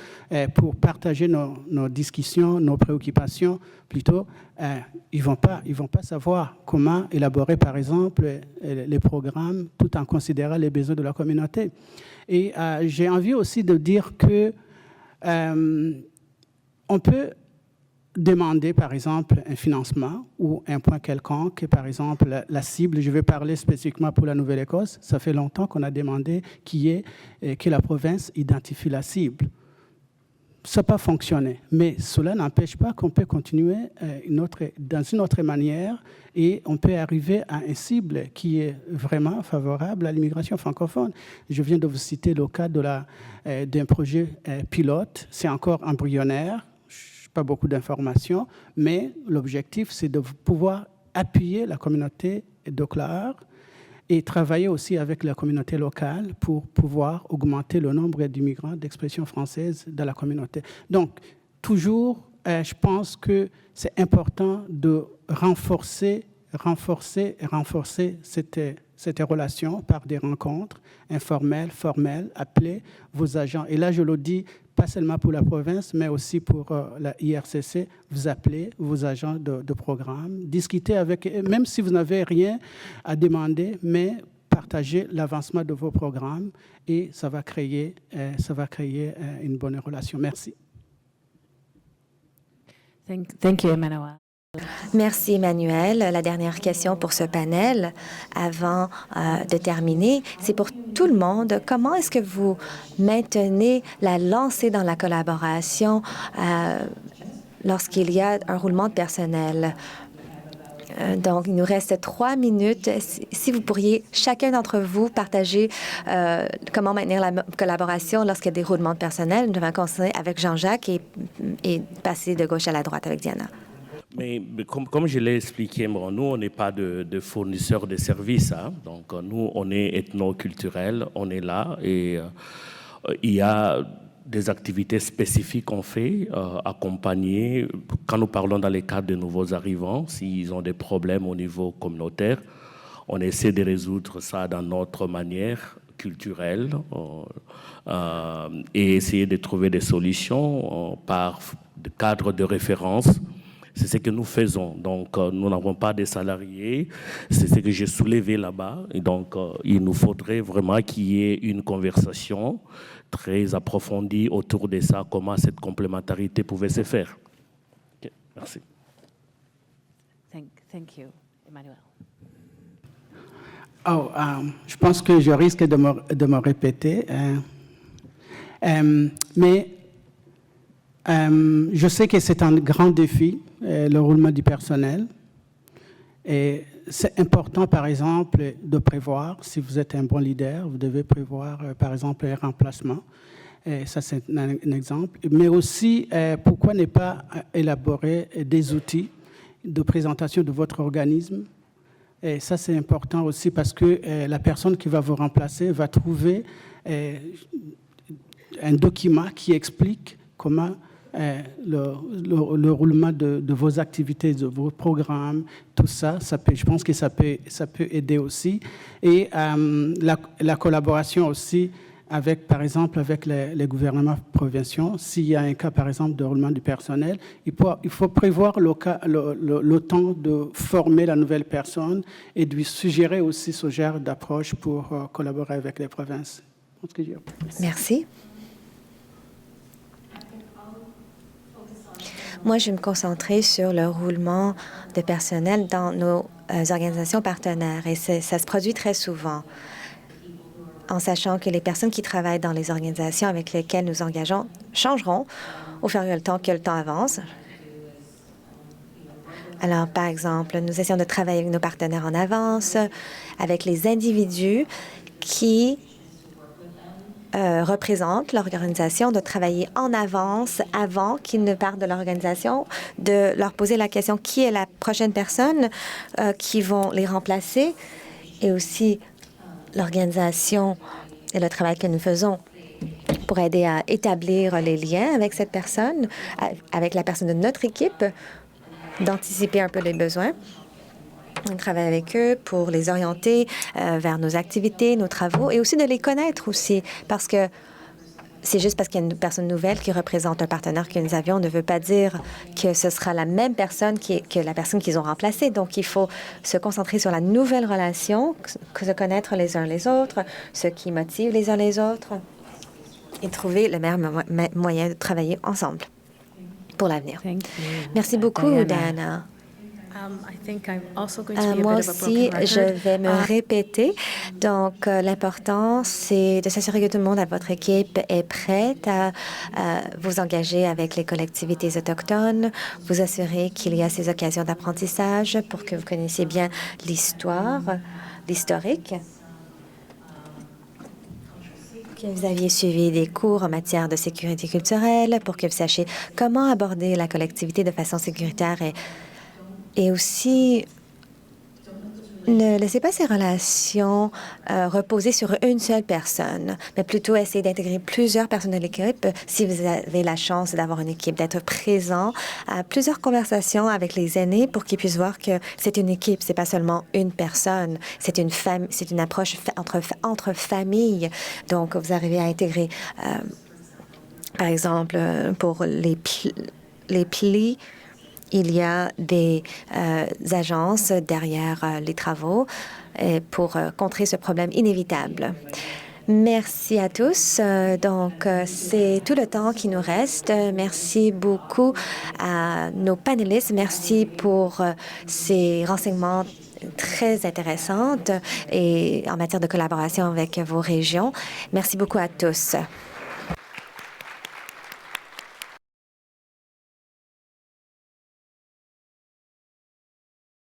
pour partager nos discussions, nos préoccupations, plutôt, ils vont pas savoir comment élaborer, par exemple, les programmes tout en considérant les besoins de la communauté. Et j'ai envie aussi de dire que on peut demander, par exemple, un financement ou un point quelconque, par exemple, la cible. Je vais parler spécifiquement pour la Nouvelle-Écosse. Ça fait longtemps qu'on a demandé que la province identifie la cible. Ça n'a pas fonctionné, mais cela n'empêche pas qu'on peut continuer dans une autre manière et on peut arriver à une cible qui est vraiment favorable à l'immigration francophone. Je viens de vous citer le cas d'un projet pilote. C'est encore embryonnaire. Pas beaucoup d'informations, mais l'objectif, c'est de pouvoir appuyer la communauté d'Eau-Claire et travailler aussi avec la communauté locale pour pouvoir augmenter le nombre d'immigrants d'expression française dans la communauté. Donc, toujours, je pense que c'est important de renforcer cette relation par des rencontres informelles, formelles, appeler vos agents. Et là, je le dis pas seulement pour la province, mais aussi pour la IRCC. Vous appelez vos agents de programme, discutez avec eux, même si vous n'avez rien à demander, mais partagez l'avancement de vos programmes et ça va créer une bonne relation. Merci.
Thank you, Emmanuel.
Merci, Emmanuel. La dernière question pour ce panel, avant de terminer, c'est pour tout le monde. Comment est-ce que vous maintenez la lancée dans la collaboration lorsqu'il y a un roulement de personnel? Donc, il nous reste 3 minutes. Si vous pourriez, chacun d'entre vous, partager comment maintenir la collaboration lorsqu'il y a des roulements de personnel. Nous devons continuer avec Jean-Jacques et passer de gauche à la droite avec Diana.
Mais comme je l'ai expliqué, bon, nous, on n'est pas de fournisseurs de services. Hein. Donc, nous, on est ethno-culturel, on est là. Et il y a des activités spécifiques qu'on fait, accompagner. Quand nous parlons dans les cadres de nouveaux arrivants, s'ils ont des problèmes au niveau communautaire, on essaie de résoudre ça dans notre manière culturelle et essayer de trouver des solutions par cadre de référence. C'est ce que nous faisons. Donc, nous n'avons pas de salariés. C'est ce que j'ai soulevé là-bas. Et donc, il nous faudrait vraiment qu'il y ait une conversation très approfondie autour de ça, comment cette complémentarité pouvait se faire. Okay. Merci.
Thank you, Emmanuel.
Je pense que je risque de me répéter. Mais je sais que c'est un grand défi, le roulement du personnel. Et c'est important, par exemple, de prévoir, si vous êtes un bon leader, vous devez prévoir, par exemple, un remplacement. Et ça, c'est un exemple. Mais aussi, pourquoi ne pas élaborer des outils de présentation de votre organisme? Et ça, c'est important aussi parce que la personne qui va vous remplacer va trouver un document qui explique comment le roulement de vos activités, de vos programmes, tout ça, je pense que ça peut aider aussi. Et la collaboration aussi avec, par exemple, avec les gouvernements provinciaux. S'il y a un cas, par exemple, de roulement du personnel, il faut prévoir le temps de former la nouvelle personne et de lui suggérer aussi ce genre d'approche pour collaborer avec les provinces.
Merci. Moi, je vais me concentrer sur le roulement de personnel dans nos organisations partenaires. Et ça se produit très souvent, en sachant que les personnes qui travaillent dans les organisations avec lesquelles nous engageons changeront au fur et à mesure que le temps avance. Alors, par exemple, nous essayons de travailler avec nos partenaires en avance, avec les individus qui représentent l'organisation, de travailler en avance avant qu'ils ne partent de l'organisation, de leur poser la question qui est la prochaine personne qui vont les remplacer, et aussi l'organisation et le travail que nous faisons pour aider à établir les liens avec cette personne, avec la personne de notre équipe, d'anticiper un peu les besoins. On travaille avec eux pour les orienter vers nos activités, nos travaux, et aussi de les connaître aussi, parce que c'est juste parce qu'il y a une personne nouvelle qui représente un partenaire que nous avions ne veut pas dire que ce sera la même personne que la personne qu'ils ont remplacée. Donc, il faut se concentrer sur la nouvelle relation, se connaître les uns les autres, ce qui motive les uns les autres, et trouver le meilleur moyen de travailler ensemble pour l'avenir. Merci beaucoup, Diana. Moi aussi, je vais me répéter. Donc, l'important, c'est de s'assurer que tout le monde à votre équipe est prête à vous engager avec les collectivités autochtones, vous assurer qu'il y a ces occasions d'apprentissage pour que vous connaissiez bien l'historique, que vous aviez suivi des cours en matière de sécurité culturelle, pour que vous sachiez comment aborder la collectivité de façon sécuritaire et aussi Ne laissez pas ces relations reposer sur une seule personne, mais plutôt essayez d'intégrer plusieurs personnes de l'équipe si vous avez la chance d'avoir une équipe, d'être présent à plusieurs conversations avec les aînés pour qu'ils puissent voir que c'est une équipe, c'est pas seulement une personne, c'est une approche entre familles. Donc, vous arrivez à intégrer, par exemple, pour les plis, il y a des agences derrière les travaux pour contrer ce problème inévitable. Merci à tous. Donc, c'est tout le temps qui nous reste. Merci beaucoup à nos panélistes. Merci pour ces renseignements très intéressants et en matière de collaboration avec vos régions. Merci beaucoup à tous.